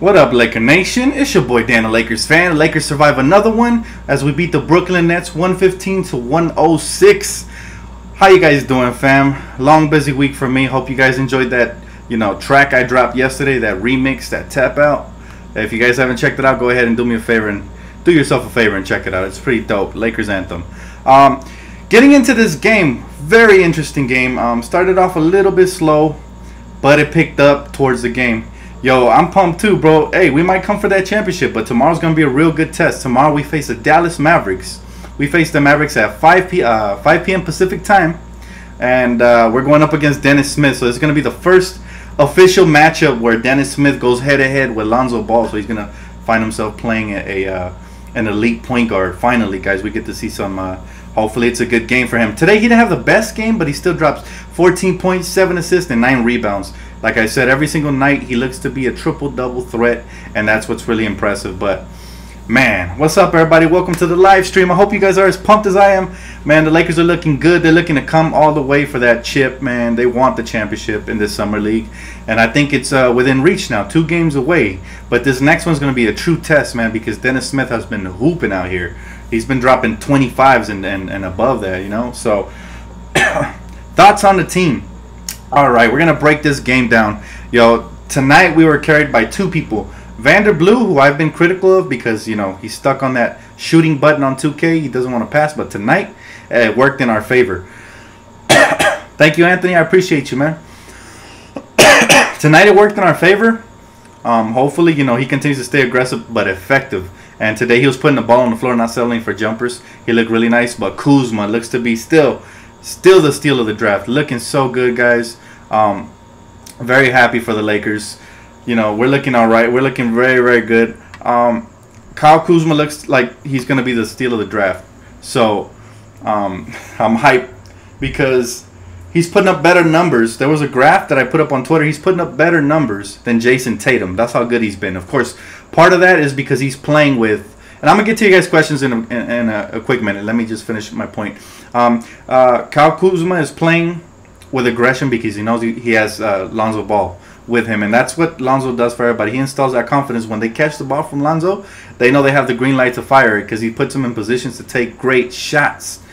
What up, Laker Nation? It's your boy Dan, a Lakers fan. The Lakers survive another one as we beat the Brooklyn Nets 115 to 106. How you guys doing, fam? Long, busy week for me. Hope you guys enjoyed that, track I dropped yesterday, that remix, that tap out. If you guys haven't checked it out, go ahead and do me a favor and do yourself a favor and check it out. It's pretty dope. Lakers anthem. Getting into this game, very interesting game. Started off a little bit slow, but it picked up towards the game. Yo, I'm pumped too, bro. Hey, we might come for that championship, but tomorrow's going to be a real good test. Tomorrow we face the Dallas Mavericks. We face the Mavericks at 5 p.m. Pacific time, and we're going up against Dennis Smith. So it's going to be the first official matchup where Dennis Smith goes head-to-head with Lonzo Ball. So he's going to find himself playing an elite point guard. Finally, guys, we get to see some... hopefully it's a good game for him. Today he didn't have the best game, but he still drops 14 points, 7 assists, and 9 rebounds. Like I said, every single night he looks to be a triple-double threat, and that's what's really impressive. But, man, what's up, everybody? Welcome to the live stream. I hope you guys are as pumped as I am. Man, the Lakers are looking good. They're looking to come all the way for that chip, man. They want the championship in this summer league, and I think it's within reach now, 2 games away. But this next one's going to be a true test, man, because Dennis Smith has been hooping out here. He's been dropping 25s and above that, So, thoughts on the team. All right, we're going to break this game down. Yo, tonight we were carried by 2 people. Vander Blue, who I've been critical of because, he's stuck on that shooting button on 2K. He doesn't want to pass, but tonight it worked in our favor. Thank you, Anthony. I appreciate you, man. Tonight it worked in our favor. Hopefully, he continues to stay aggressive but effective. And today he was putting the ball on the floor, not settling for jumpers. He looked really nice, but Kuzma looks to be still the steal of the draft. Looking so good, guys. Very happy for the Lakers. We're looking all right. We're looking very, very good. Kyle Kuzma looks like he's going to be the steal of the draft. So I'm hyped because he's putting up better numbers. There was a graph that I put up on Twitter. He's putting up better numbers than Jason Tatum. That's how good he's been. Of course, part of that is because he's playing with... And I'm going to get to you guys' questions in a quick minute. Let me just finish my point. Kyle Kuzma is playing with aggression because he knows he has Lonzo Ball with him. And that's what Lonzo does for everybody. He installs that confidence. When they catch the ball from Lonzo, they know they have the green light to fire it because he puts them in positions to take great shots.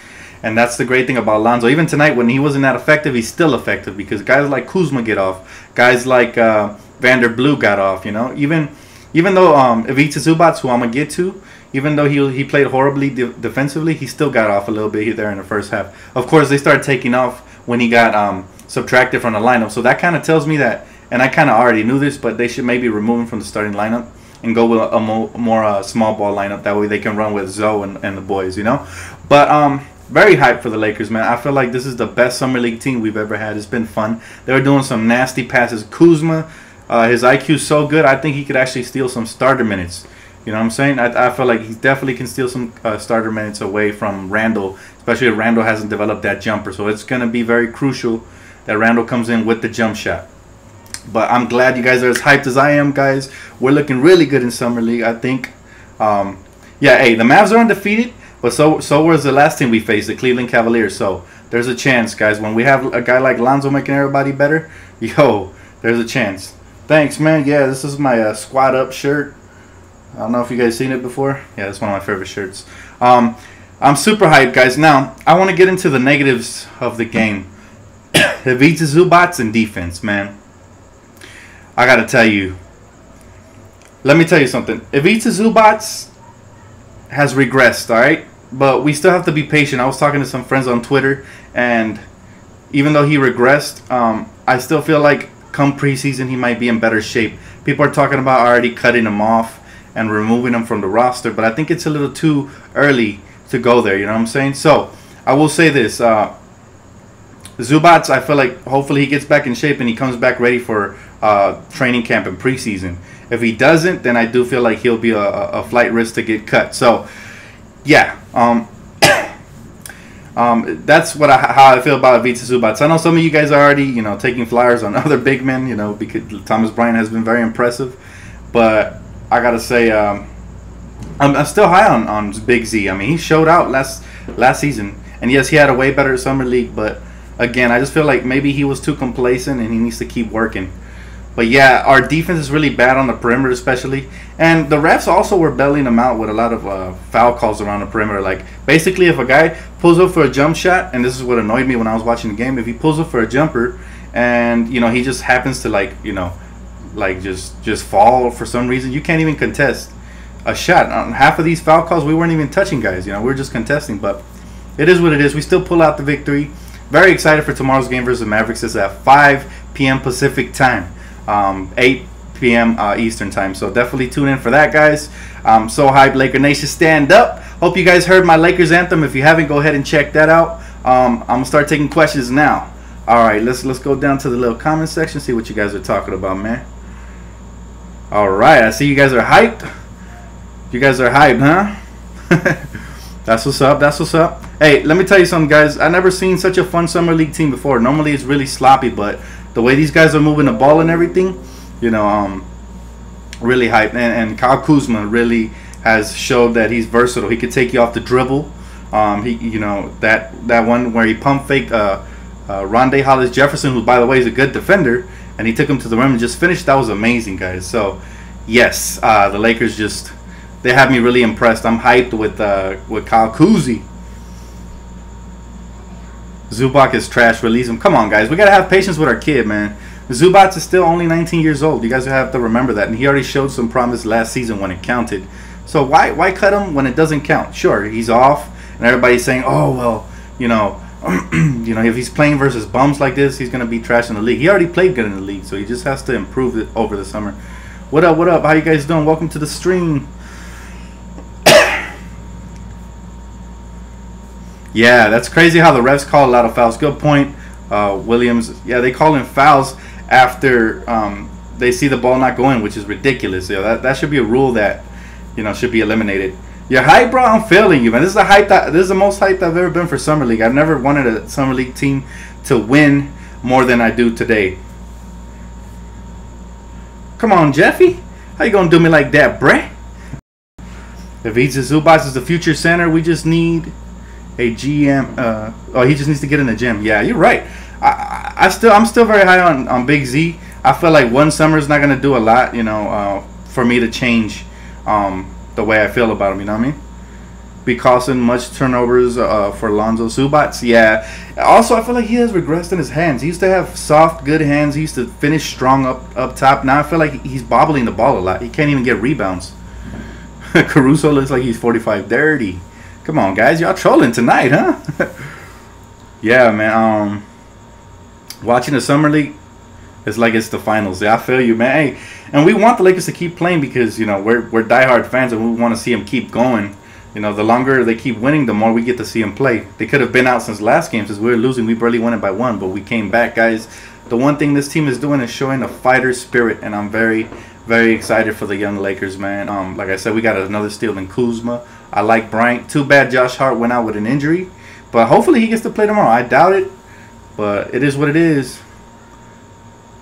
And that's the great thing about Lonzo. Even tonight, when he wasn't that effective, he's still effective because guys like Kuzma get off. Guys like Vander Blue got off, Even though Ivica Zubac, who I'm going to get to, even though he played horribly defensively, he still got off a little bit there in the first half. Of course, they started taking off when he got subtracted from the lineup. So that kind of tells me that, and I kind of already knew this, but they should maybe remove him from the starting lineup and go with a more small ball lineup. That way they can run with Zoe and the boys, But very hyped for the Lakers, man. I feel like this is the best summer league team we've ever had. It's been fun. They were doing some nasty passes. Kuzma, his IQ is so good, I think he could actually steal some starter minutes. You know what I'm saying? I feel like he definitely can steal some starter minutes away from Randle, especially if Randle hasn't developed that jumper. So it's going to be very crucial that Randle comes in with the jump shot. But I'm glad you guys are as hyped as I am, guys. We're looking really good in Summer League, I think. Hey, the Mavs are undefeated, but so was the last team we faced, the Cleveland Cavaliers. So there's a chance, guys. When we have a guy like Lonzo making everybody better, there's a chance. Thanks, man. Yeah, this is my squat up shirt. I don't know if you guys seen it before. Yeah, it's one of my favorite shirts. I'm super hyped, guys. Now, I want to get into the negatives of the game. Ivica Zubac and defense, man. I got to tell you. Let me tell you something. Ivica Zubac has regressed, all right? But we still have to be patient. I was talking to some friends on Twitter, and even though he regressed, I still feel like come preseason he might be in better shape. People are talking about already cutting him off and removing him from the roster, but I think it's a little too early to go there, you know what I'm saying? So, I will say this, Zubac, I feel like hopefully he gets back in shape and he comes back ready for training camp and preseason. If he doesn't, then I do feel like he'll be a flight risk to get cut. So, yeah, that's how I feel about Ivica Zubac. I know some of you guys are already, taking flyers on other big men, because Thomas Bryant has been very impressive, but I gotta say, I'm still high on Big Z. I mean, he showed out last season, and yes, he had a way better summer league. But again, I just feel like maybe he was too complacent, and he needs to keep working. But yeah, our defense is really bad on the perimeter, especially. And the refs also were bailing them out with a lot of foul calls around the perimeter. Like, basically, if a guy pulls up for a jump shot, and this is what annoyed me when I was watching the game, if he pulls up for a jumper and, you know, he just happens to, like, you know, like just fall for some reason, you can't even contest a shot. On half of these foul calls, we weren't even touching guys. You know, we were just contesting. But it is what it is. We still pull out the victory. Very excited for tomorrow's game versus the Mavericks. It's at 5 p.m. Pacific time. 8 p.m. Eastern time. So definitely tune in for that, guys. I'm so hyped. Laker Nation, stand up. Hope you guys heard my Lakers anthem. If you haven't, go ahead and check that out. I'm gonna start taking questions now. All right, let's go down to the little comment section, see what you guys are talking about, man. All right, I see you guys are hyped. You guys are hyped, huh? That's what's up. That's what's up. Hey, let me tell you something, guys. I never seen such a fun summer league team before. Normally it's really sloppy, but the way these guys are moving the ball and everything, you know, really hyped. And Kyle Kuzma really has showed that he's versatile. He could take you off the dribble. You know, that one where he pump faked Rondé Hollis Jefferson, who by the way is a good defender, and he took him to the rim and just finished. That was amazing, guys. So yes, the Lakers just, they have me really impressed. I'm hyped with Kyle Kuzma. Zubac is trash. Release him. Come on, guys. We gotta have patience with our kid, man. Zubac is still only 19 years old. You guys have to remember that, and he already showed some promise last season when it counted. So why cut him when it doesn't count? Sure, he's off, and everybody's saying, oh well, you know, you know, if he's playing versus bums like this, he's gonna be trash in the league. He already played good in the league, so he just has to improve it over the summer. What up? What up? How you guys doing? Welcome to the stream. Yeah, that's crazy how the refs call a lot of fouls. Good point, Williams. Yeah, they call in fouls after they see the ball not going, which is ridiculous. Yeah, that should be a rule that, you know, should be eliminated. You're hype, bro. I'm feeling you, man. This is the most hyped I've ever been for summer league. I've never wanted a summer league team to win more than I do today. Come on, Jeffy. How you gonna do me like that, bruh? If he's a Zubac is the future center, we just need a GM. Oh, he just needs to get in the gym. Yeah, you're right. I'm still very high on Big Z. I feel like one summer is not gonna do a lot, you know, for me to change the way I feel about him. You know what I mean? Be causing much turnovers for Lonzo. Zubac. Yeah. Also, I feel like he has regressed in his hands. He used to have soft, good hands. He used to finish strong up top. Now I feel like he's bobbling the ball a lot. He can't even get rebounds. Caruso looks like he's 45 dirty. Come on, guys. Y'all trolling tonight, huh? Yeah, man. Watching the Summer League, it's like it's the finals. Yeah, I feel you, man. Hey, and we want the Lakers to keep playing because, you know, we're diehard fans and we want to see them keep going. You know, the longer they keep winning, the more we get to see them play. They could have been out since last game. Since we were losing, we barely won it by 1, but we came back, guys. The one thing this team is doing is showing a fighter spirit, and I'm very, very excited for the young Lakers, man. Like I said, we got another steal in Kuzma. I like Bryant. Too bad Josh Hart went out with an injury, but hopefully he gets to play tomorrow. I doubt it, but it is what it is.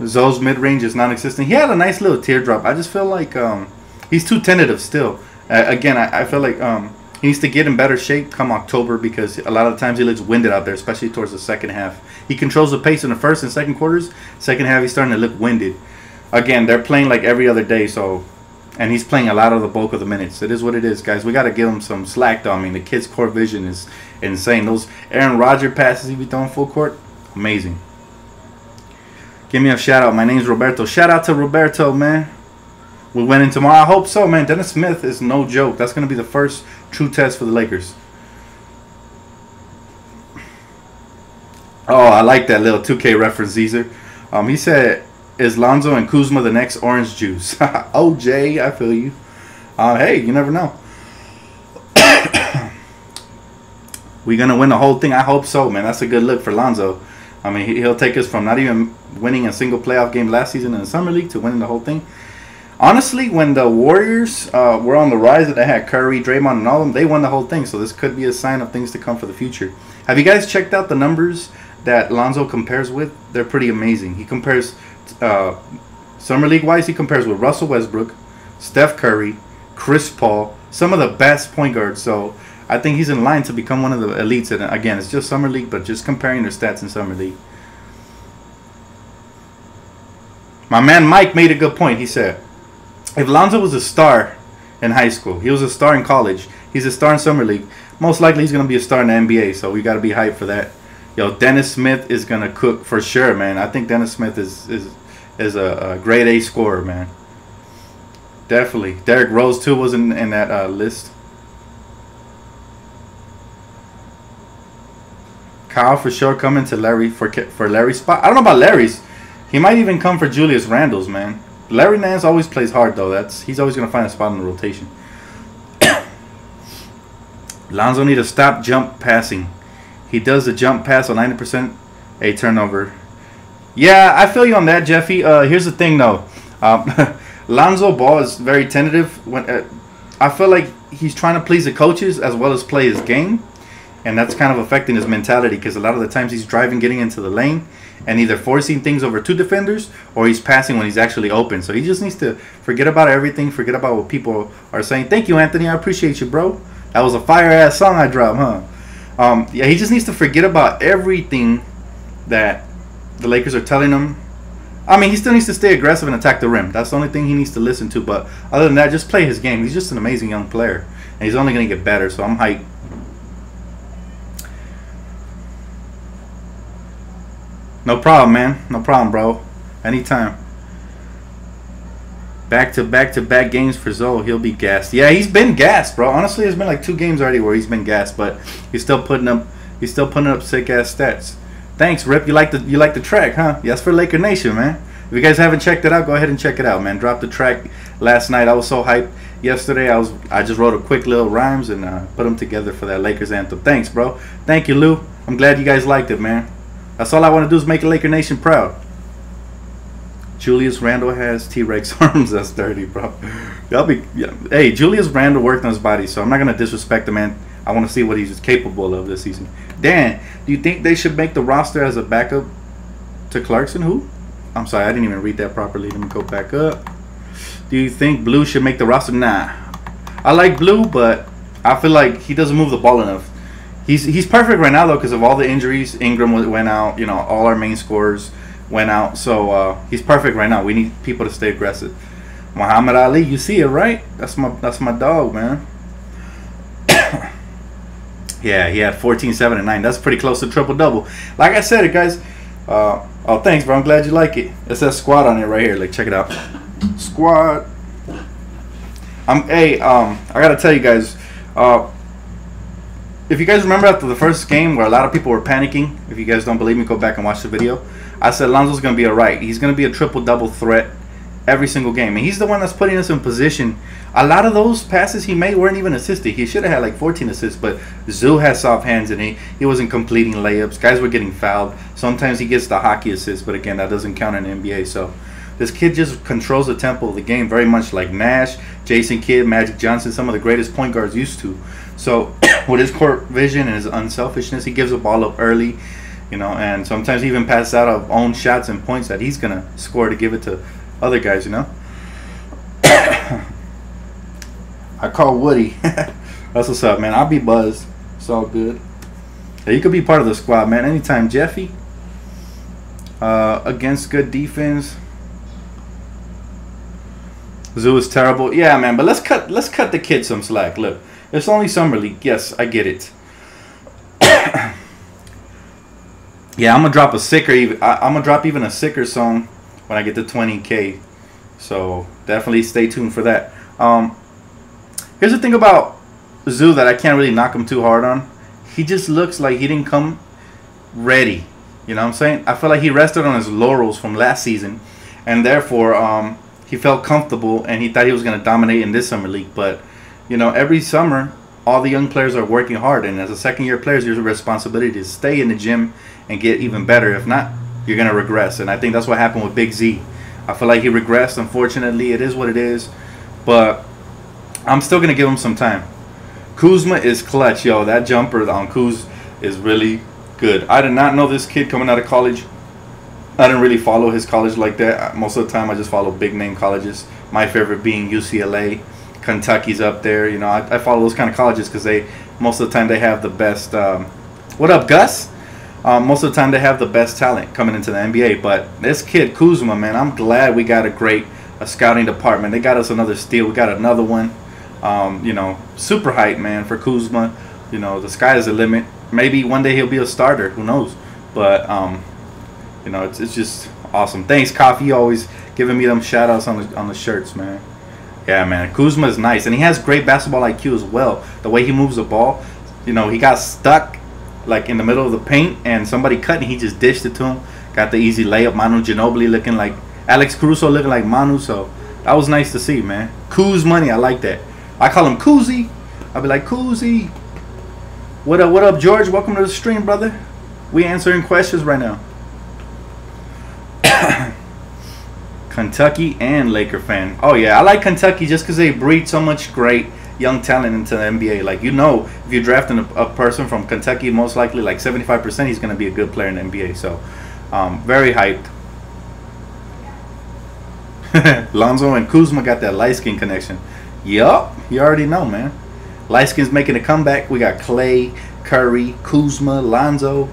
Zoe's mid-range is non-existent. He had a nice little teardrop. I just feel like he's too tentative still. Again, I feel like he needs to get in better shape come October because a lot of the times he looks winded out there, especially towards the second half. He controls the pace in the first and second quarters. Second half, he's starting to look winded. Again, they're playing like every other day, so, and he's playing a lot of the bulk of the minutes. It is what it is, guys. We got to give him some slack, though. I mean, the kid's core vision is insane. Those Aaron Rodgers passes he be throwing full court, amazing. Give me a shout out. My name's Roberto. Shout out to Roberto, man. We win in tomorrow. I hope so, man. Dennis Smith is no joke. That's going to be the first true test for the Lakers. Oh, I like that little 2K reference, Caesar. He said, is Lonzo and Kuzma the next orange juice? OJ, I feel you. Hey, you never know. We going to win the whole thing? I hope so, man. That's a good look for Lonzo. I mean, he'll take us from not even winning a single playoff game last season in the Summer League to winning the whole thing. Honestly, when the Warriors were on the rise and they had Curry, Draymond, and all of them, they won the whole thing. So this could be a sign of things to come for the future. Have you guys checked out the numbers that Lonzo compares with? They're pretty amazing. He compares, Summer League-wise, he compares with Russell Westbrook, Steph Curry, Chris Paul, some of the best point guards. So I think he's in line to become one of the elites. And again, it's just Summer League, but just comparing their stats in Summer League. My man Mike made a good point. He said, if Lonzo was a star in high school, he was a star in college, he's a star in summer league, most likely he's going to be a star in the NBA. So we got to be hyped for that. Yo, Dennis Smith is going to cook for sure, man. I think Dennis Smith is a grade A scorer, man. Definitely. Derrick Rose, too, was in that list. Kyle for sure coming to Larry for Larry's spot. I don't know about Larry's. He might even come for Julius Randle's, man. Larry Nance always plays hard, though. He's always going to find a spot in the rotation. Lonzo need to stop jump passing. He does the jump pass on 90%, a turnover. Yeah, I feel you on that, Jeffy. Here's the thing, though. Lonzo Ball is very tentative. I feel like he's trying to please the coaches as well as play his game. And that's kind of affecting his mentality because a lot of the times he's driving, getting into the lane, and either forcing things over two defenders or he's passing when he's actually open. So he just needs to forget about everything, forget about what people are saying. Thank you, Anthony. I appreciate you, bro. That was a fire-ass song I dropped, huh? Yeah, he just needs to forget about everything that the Lakers are telling him. I mean, he still needs to stay aggressive and attack the rim. That's the only thing he needs to listen to. But other than that, just play his game. He's just an amazing young player. And he's only going to get better, so I'm hyped. No problem, man. No problem, bro. Anytime. Back-to-back games for Zoe. He'll be gassed. Yeah, he's been gassed, bro. Honestly, there's been like 2 games already where he's been gassed, but he's still putting up sick ass stats. Thanks, Rip. You like the track, huh? Yes, for Laker Nation, man. If you guys haven't checked it out, go ahead and check it out, man. Dropped the track last night. I was so hyped yesterday. I just wrote a quick little rhymes and put them together for that Lakers anthem. Thanks, bro. Thank you, Lou. I'm glad you guys liked it, man. That's all I want to do is make a Laker Nation proud. Julius Randle has T-Rex arms. That's dirty, bro. Hey, Julius Randle worked on his body, so I'm not going to disrespect the man. I want to see what he's capable of this season. Dan, do you think they should make the roster as a backup to Clarkson? Who? I'm sorry, I didn't even read that properly. Let me go back up. Do you think Blue should make the roster? Nah. I like Blue, but I feel like he doesn't move the ball enough. He's perfect right now, though, because of all the injuries. Ingram went out. You know, all our main scorers went out. So he's perfect right now. We need people to stay aggressive. Muhammad Ali, you see it, right? That's my dog, man. Yeah, he had 14, 7, and 9. That's pretty close to triple-double. Like I said, guys. Oh, thanks, bro. I'm glad you like it. It says squad on it right here. Like, check it out. Squad. I gotta tell you guys. If you guys remember after the first game where a lot of people were panicking, if you guys don't believe me, go back and watch the video. I said Lonzo's going to be alright. He's going to be a triple-double threat every single game. And he's the one that's putting us in position. A lot of those passes he made weren't even assisted. He should have had like 14 assists, but Zoo has soft hands and he wasn't completing layups. Guys were getting fouled. Sometimes he gets the hockey assist, but again, that doesn't count in the NBA. So this kid just controls the tempo of the game very much like Nash, Jason Kidd, Magic Johnson, some of the greatest point guards used to. So with his court vision and his unselfishness, he gives the ball up early, you know, and sometimes he even passes out of own shots and points that he's going to score to give it to other guys, you know. I call Woody. That's what's up, man. I'll be buzzed. It's all good. Yeah, you could be part of the squad, man. Anytime, Jeffy. Against good defense. Zoo is terrible. Yeah, man, but let's cut the kid some slack. Look. It's only summer league. Yes, I get it. Yeah, I'm gonna drop a sicker. I'm gonna drop even a sicker song when I get to 20K. So definitely stay tuned for that. Here's the thing about Zoo that I can't really knock him too hard on. He just looks like he didn't come ready. You know what I'm saying? I feel like he rested on his laurels from last season, and therefore he felt comfortable and he thought he was gonna dominate in this summer league, but. You know, every summer, all the young players are working hard. And as a second-year player, it's your responsibility to stay in the gym and get even better. If not, you're going to regress. And I think that's what happened with Big Z. I feel like he regressed. Unfortunately, it is what it is. But I'm still going to give him some time. Kuzma is clutch. Yo, that jumper on Kuz is really good. I did not know this kid coming out of college. I didn't really follow his college like that. Most of the time, I just follow big-name colleges. My favorite being UCLA. Kentucky's up there, you know. I follow those kind of colleges because most of the time they have the best. What up, Gus? Most of the time they have the best talent coming into the NBA. But this kid Kuzma, man, I'm glad we got a scouting department. They got us another steal. We got another one. You know, super hype, man, for Kuzma. You know, the sky is the limit. Maybe one day he'll be a starter. Who knows? But you know, it's just awesome. Thanks, Coffee. Always giving me them shout outs on the shirts, man. Yeah, man. Kuzma is nice, and he has great basketball IQ as well. The way he moves the ball, you know, he got stuck like in the middle of the paint, and somebody cut, and he just dished it to him. Got the easy layup. Manu Ginobili looking like Alex Caruso, looking like Manu. So that was nice to see, man. Kuz money, I like that. I call him Kuzi. I'll be like, Kuzi. What up, George? Welcome to the stream, brother. We answering questions right now. Kentucky and Laker fan. Oh yeah, I like Kentucky just because they breed so much great young talent into the NBA. Like, you know, if you're drafting a person from Kentucky, most likely like 75% he's going to be a good player in the NBA. So very hyped. Lonzo and Kuzma got that light skin connection. Yup, you already know, man. Light skin's making a comeback. We got Clay, Curry, Kuzma, Lonzo.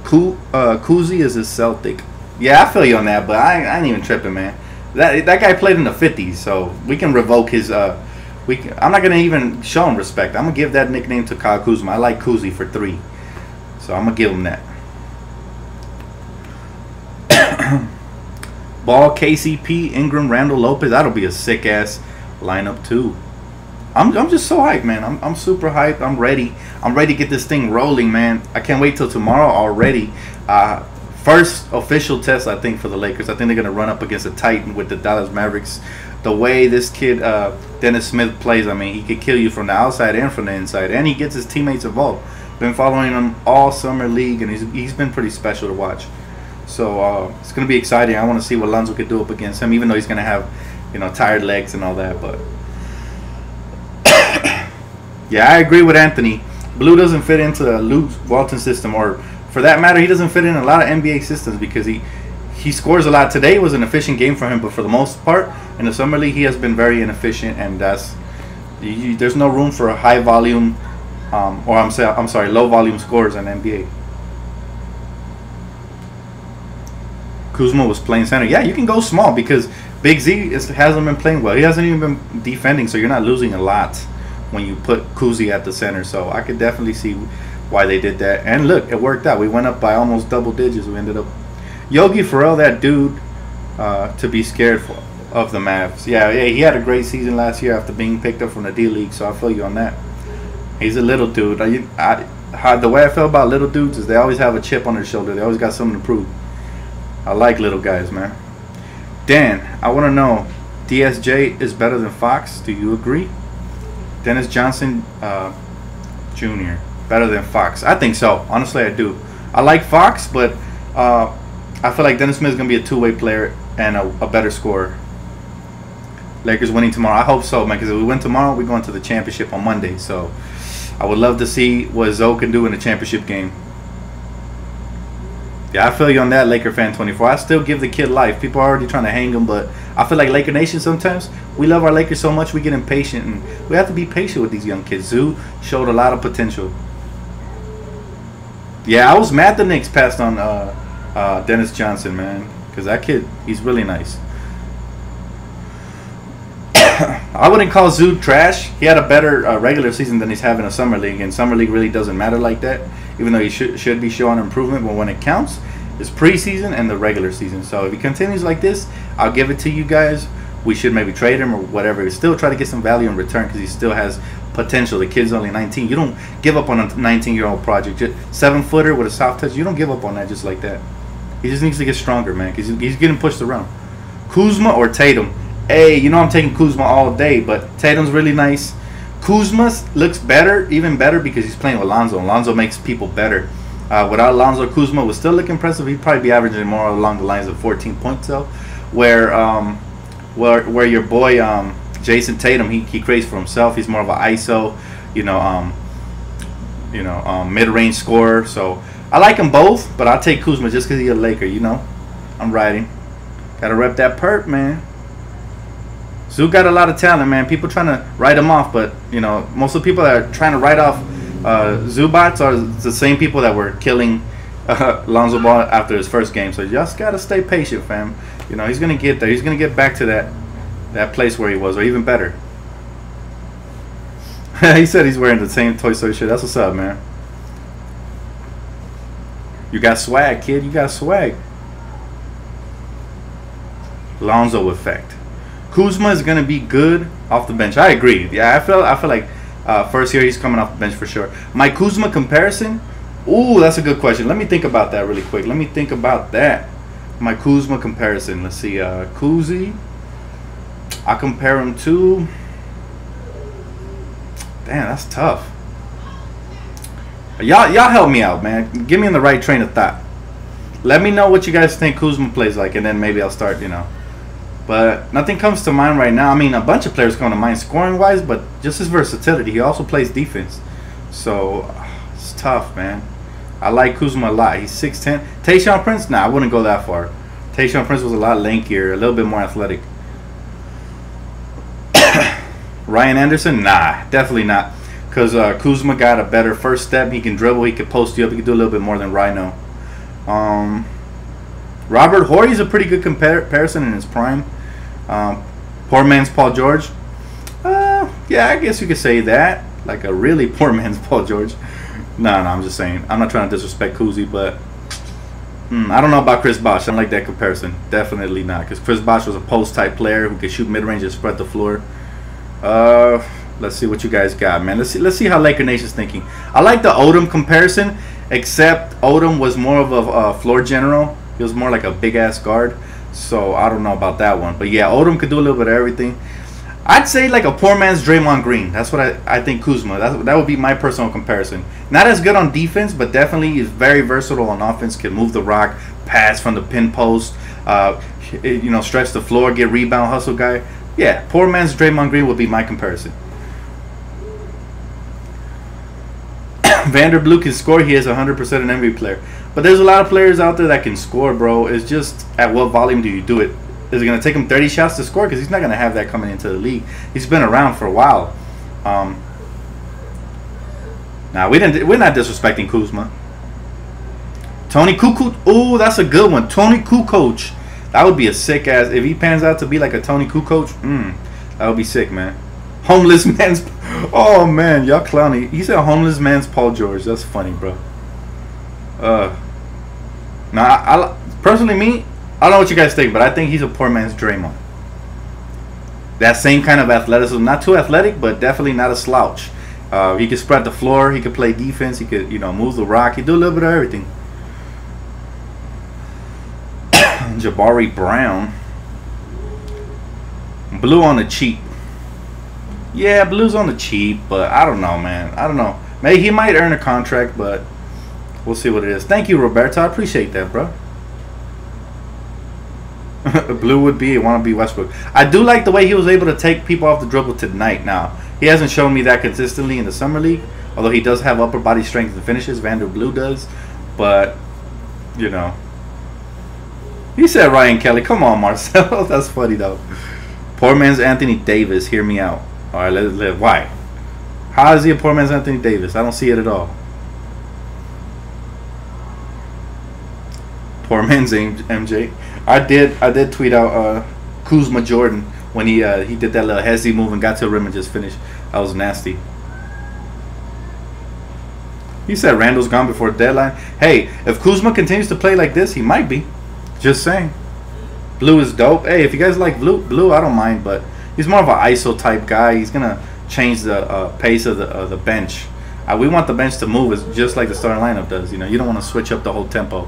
Kuzi is a Celtic. Yeah, I feel you on that, but I ain't even tripping, man. That guy played in the 50s, so we can revoke his. I'm not gonna even show him respect. I'm gonna give that nickname to Kyle Kuzma. I like Kuzi for 3, so I'm gonna give him that. Ball, KCP, Ingram, Randle, Lopez. That'll be a sick ass lineup too. I'm just so hyped, man. I'm super hyped. I'm ready. I'm ready to get this thing rolling, man. I can't wait till tomorrow already. First official test, I think, for the Lakers. I think they're gonna run up against a Titan with the Dallas Mavericks. The way this kid Dennis Smith plays, I mean, he could kill you from the outside and from the inside, and he gets his teammates involved. Been following him all summer league, and he's been pretty special to watch. So it's gonna be exciting. I want to see what Lonzo could do up against him, even though he's gonna have, you know, tired legs and all that. But yeah, I agree with Anthony. Blue doesn't fit into the Luke Walton system, or for that matter, he doesn't fit in a lot of NBA systems because he scores a lot. Today was an efficient game for him, but for the most part, in the summer league, he has been very inefficient, and there's no room for a high volume, or I'm sorry, low volume scores in NBA. Kuzma was playing center. Yeah, you can go small because Big Z hasn't been playing well. He hasn't even been defending, so you're not losing a lot when you put Kuzi at the center. So I could definitely see why they did that. And look, it worked out. We went up by almost double digits. We ended up Yogi Ferrell, that dude, to be scared of the Mavs. Yeah, he had a great season last year after being picked up from the D League. So I feel you on that. He's a little dude. The way I feel about little dudes is they always have a chip on their shoulder. They always got something to prove. I like little guys, man. Dan, I want to know, DSJ is better than Fox. Do you agree? Dennis Johnson Jr. better than Fox. I think so. Honestly, I do. I like Fox, but I feel like Dennis Smith is going to be a two-way player and a better scorer. Lakers winning tomorrow. I hope so, man, because if we win tomorrow, we're going to the championship on Monday. So I would love to see what Zoe can do in the championship game. Yeah, I feel you on that, Laker fan 24. I still give the kid life. People are already trying to hang him, but I feel like Laker Nation sometimes, we love our Lakers so much we get impatient, and we have to be patient with these young kids. Zoo showed a lot of potential. Yeah, I was mad the Knicks passed on Dennis Johnson, man, because that kid, he's really nice. I wouldn't call Zoo trash. He had a better regular season than he's having a summer league, and summer league really doesn't matter like that, even though he should be showing improvement. But when it counts, it's preseason and the regular season. So if he continues like this, I'll give it to you guys. We should maybe trade him or whatever. Still try to get some value in return because he still has potential. The kid's only 19. You don't give up on a 19-year-old project. 7-footer with a soft touch. You don't give up on that just like that. He just needs to get stronger, man, because he's getting pushed around. Kuzma or Tatum? Hey, you know I'm taking Kuzma all day, but Tatum's really nice. Kuzma looks better, even better, because he's playing with Lonzo. Lonzo makes people better. Without Lonzo, Kuzma would still look impressive. He'd probably be averaging more along the lines of 14 points, though. Where your boy Jason Tatum, he creates for himself. He's more of an ISO, mid-range scorer. So I like them both, but I'll take Kuzma just because he's a Laker. I'm riding. Gotta rep that perp, man. Zoo got a lot of talent, man. People trying to write him off, but most of the people that are trying to write off Zubats are the same people that were killing Lonzo Ball after his first game. So you just gotta stay patient, fam. You know, he's gonna get there. He's gonna get back to that place where he was, or even better. He said he's wearing the same Toy Story shirt. That's what's up, man. You got swag, kid. You got swag. Lonzo effect. Kuzma is gonna be good off the bench. I agree. Yeah, I feel like first year he's coming off the bench for sure. My Kuzma comparison. Ooh, that's a good question. Let me think about that really quick. Let me think about that. My Kuzma comparison. Let's see. Kuzi. I compare him to. Damn, that's tough. Y'all help me out, man. Get me in the right train of thought. Let me know what you guys think Kuzma plays like, and then maybe I'll start, you know. But nothing comes to mind right now. I mean, a bunch of players come to mind scoring-wise, but just his versatility. He also plays defense. So, it's tough, man. I like Kuzma a lot. He's 6'10". Tayshaun Prince? Nah, I wouldn't go that far. Tayshaun Prince was a lot lankier, a little bit more athletic. Ryan Anderson? Nah, definitely not. Because Kuzma got a better first step. He can dribble. He can post you up. He can do a little bit more than Rhino. Robert Horry's a pretty good comparison in his prime. Poor man's Paul George. Yeah, I guess you could say that. Like a really poor man's Paul George. No, I'm just saying. I'm not trying to disrespect Kuzi, but I don't know about Chris Bosh. I don't like that comparison. Definitely not. Because Chris Bosh was a post-type player who could shoot mid-range and spread the floor. Let's see what you guys got, man. Let's see how Laker Nation's thinking. I like the Odom comparison, except Odom was more of a floor general. He was more like a big-ass guard. So I don't know about that one. But yeah, Odom could do a little bit of everything. I'd say like a poor man's Draymond Green. That's what I think Kuzma. That would be my personal comparison. Not as good on defense, but definitely is very versatile on offense. Can move the rock, pass from the pin post, you know, stretch the floor, get rebound, hustle guy. Yeah, poor man's Draymond Green would be my comparison. Vander Blue can score. He is 100% an NBA player. But there's a lot of players out there that can score, bro. It's just at what volume do you do it? Is it going to take him 30 shots to score? Because he's not going to have that coming into the league. He's been around for a while. Now, we're not disrespecting Kuzma. Tony Kukoc. Oh, that's a good one. Tony Kukoc. That would be a sick ass. If he pans out to be like a Tony Kukoc, that would be sick, man. Homeless man's. Oh, man. Y'all clowny. He said homeless man's Paul George. That's funny, bro. Now, personally, me, I don't know what you guys think, but I think he's a poor man's Draymond. That same kind of athleticism. Not too athletic, but definitely not a slouch. He could spread the floor. He could play defense. He could, you know, move the rock. He could do a little bit of everything. Jabari Brown. Blue on the cheap. Yeah, Blue's on the cheap, but I don't know, man. I don't know. Maybe he might earn a contract, but we'll see what it is. Thank you, Roberto. I appreciate that, bro. Blue would be want to be Westbrook. I do like the way he was able to take people off the dribble tonight. Now, he hasn't shown me that consistently in the summer league, although he does have upper body strength and finishes. Vander Blue does, but you know. He said Ryan Kelly. Come on, Marcelo. That's funny though. Poor man's Anthony Davis. Hear me out. All right, let's live. Why? How is he a poor man's Anthony Davis? I don't see it at all. Poor man's MJ. I did tweet out Kuzma Jordan when he did that little hezzy move and got to the rim and just finished. That was nasty. He said Randle's gone before deadline. Hey, if Kuzma continues to play like this, he might be. Just saying. Blue is dope. Hey, if you guys like Blue, I don't mind, but he's more of an ISO type guy. He's gonna change the pace of the bench. We want the bench to move, it's just like the starting lineup does. You know, you don't want to switch up the whole tempo.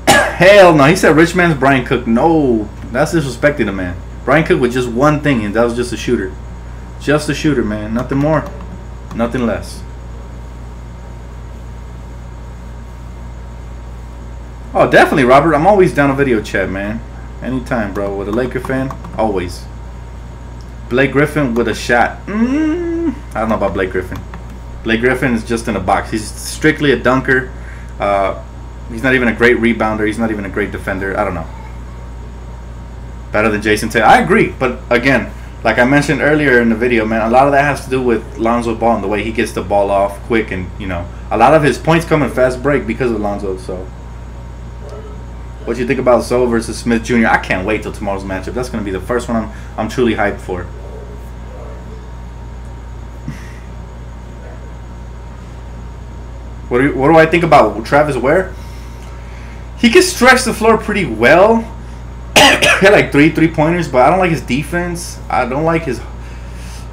Hell no. He said rich man's Brian Cook. No, that's disrespecting the man. Brian Cook with just one thing, and that was just a shooter. Just a shooter, man. Nothing more, nothing less. Oh, definitely, Robert. I'm always down a video chat, man. Anytime, bro. With a Laker fan, always. Blake Griffin with a shot. I don't know about Blake Griffin. Blake Griffin is just in a box. He's strictly a dunker. He's not even a great rebounder. He's not even a great defender. I don't know. Better than Jason Taylor. I agree. But, again, Like I mentioned earlier in the video, man, a lot of that has to do with Lonzo Ball and the way he gets the ball off quick, and a lot of his points come in fast break because of Lonzo. So, what you think about Zoe versus Smith Jr.? I can't wait till tomorrow's matchup. That's gonna be the first one I'm truly hyped for. What do I think about Travis Ware? He can stretch the floor pretty well. He had like three pointers, but I don't like his defense. I don't like his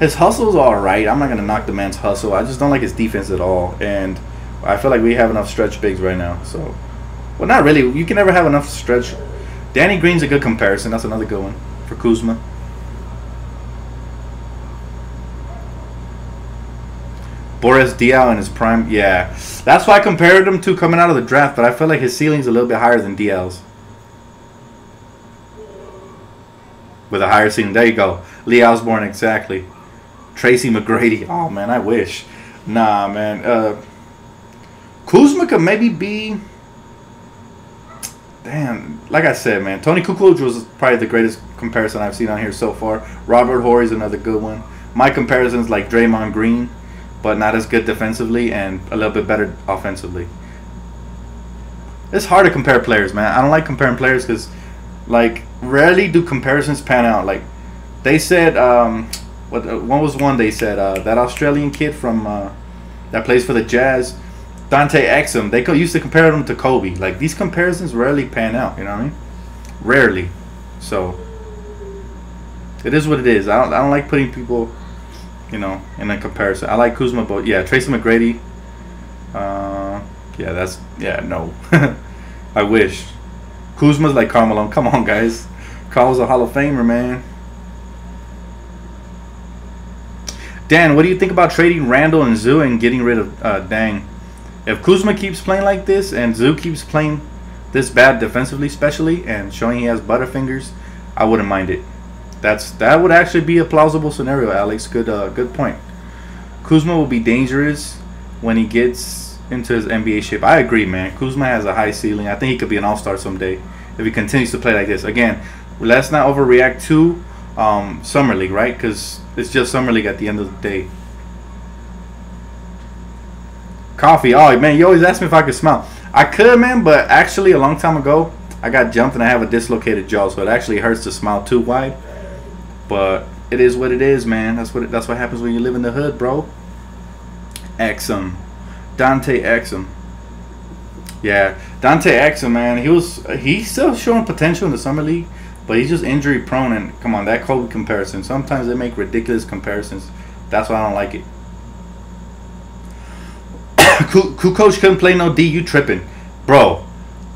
hustle's all right. I'm not gonna knock the man's hustle. I just don't like his defense at all, and I feel like we have enough stretch bigs right now. So, well, not really. You can never have enough stretch. Danny Green's a good comparison. That's another good one for Kuzma. Boris Diaw in his prime, yeah. That's why I compared him to coming out of the draft, but I feel like his ceiling's a little bit higher than Diaw's. With a higher ceiling. There you go. Lee Osborne, exactly. Tracy McGrady. Oh, man, I wish. Nah, man. Kuzma could maybe be... Damn. Like I said, man. Tony Kukoc was probably the greatest comparison I've seen on here so far. Robert Horry's another good one. My comparison is like Draymond Green, but not as good defensively and a little bit better offensively. It's hard to compare players, man. I don't like comparing players because, like, rarely do comparisons pan out. Like, they said, what was one they said? That Australian kid from that plays for the Jazz, Dante Exum. They used to compare him to Kobe. Like, these comparisons rarely pan out. You know what I mean? Rarely. So it is what it is. I don't like putting people, in a comparison. I like Kuzma, but yeah, Tracy McGrady. No. I wish. Kuzma's like Karl Malone. Come on, guys. Karl's a Hall of Famer, man. Dan, what do you think about trading Randle and Zoo and getting rid of Dang? If Kuzma keeps playing like this and Zoo keeps playing this bad defensively, especially, and showing he has butterfingers, I wouldn't mind it. That would actually be a plausible scenario, Alex. Good point. Kuzma will be dangerous when he gets into his NBA shape. I agree, man. Kuzma has a high ceiling. I think he could be an all-star someday if he continues to play like this. Again, let's not overreact to Summer League, right? Because it's just Summer League at the end of the day. Coffee. Oh, man, you always ask me if I could smile. I could, man, but actually a long time ago, I got jumped and I have a dislocated jaw, so it actually hurts to smile too wide. But it is what it is, man. That's what happens when you live in the hood, bro. Exum. Dante Exum. Yeah, Dante Exum, man. He's still showing potential in the Summer League, but he's just injury prone. And come on, that Kobe comparison. Sometimes they make ridiculous comparisons. That's why I don't like it. Kukoc couldn't play no D. You tripping, bro?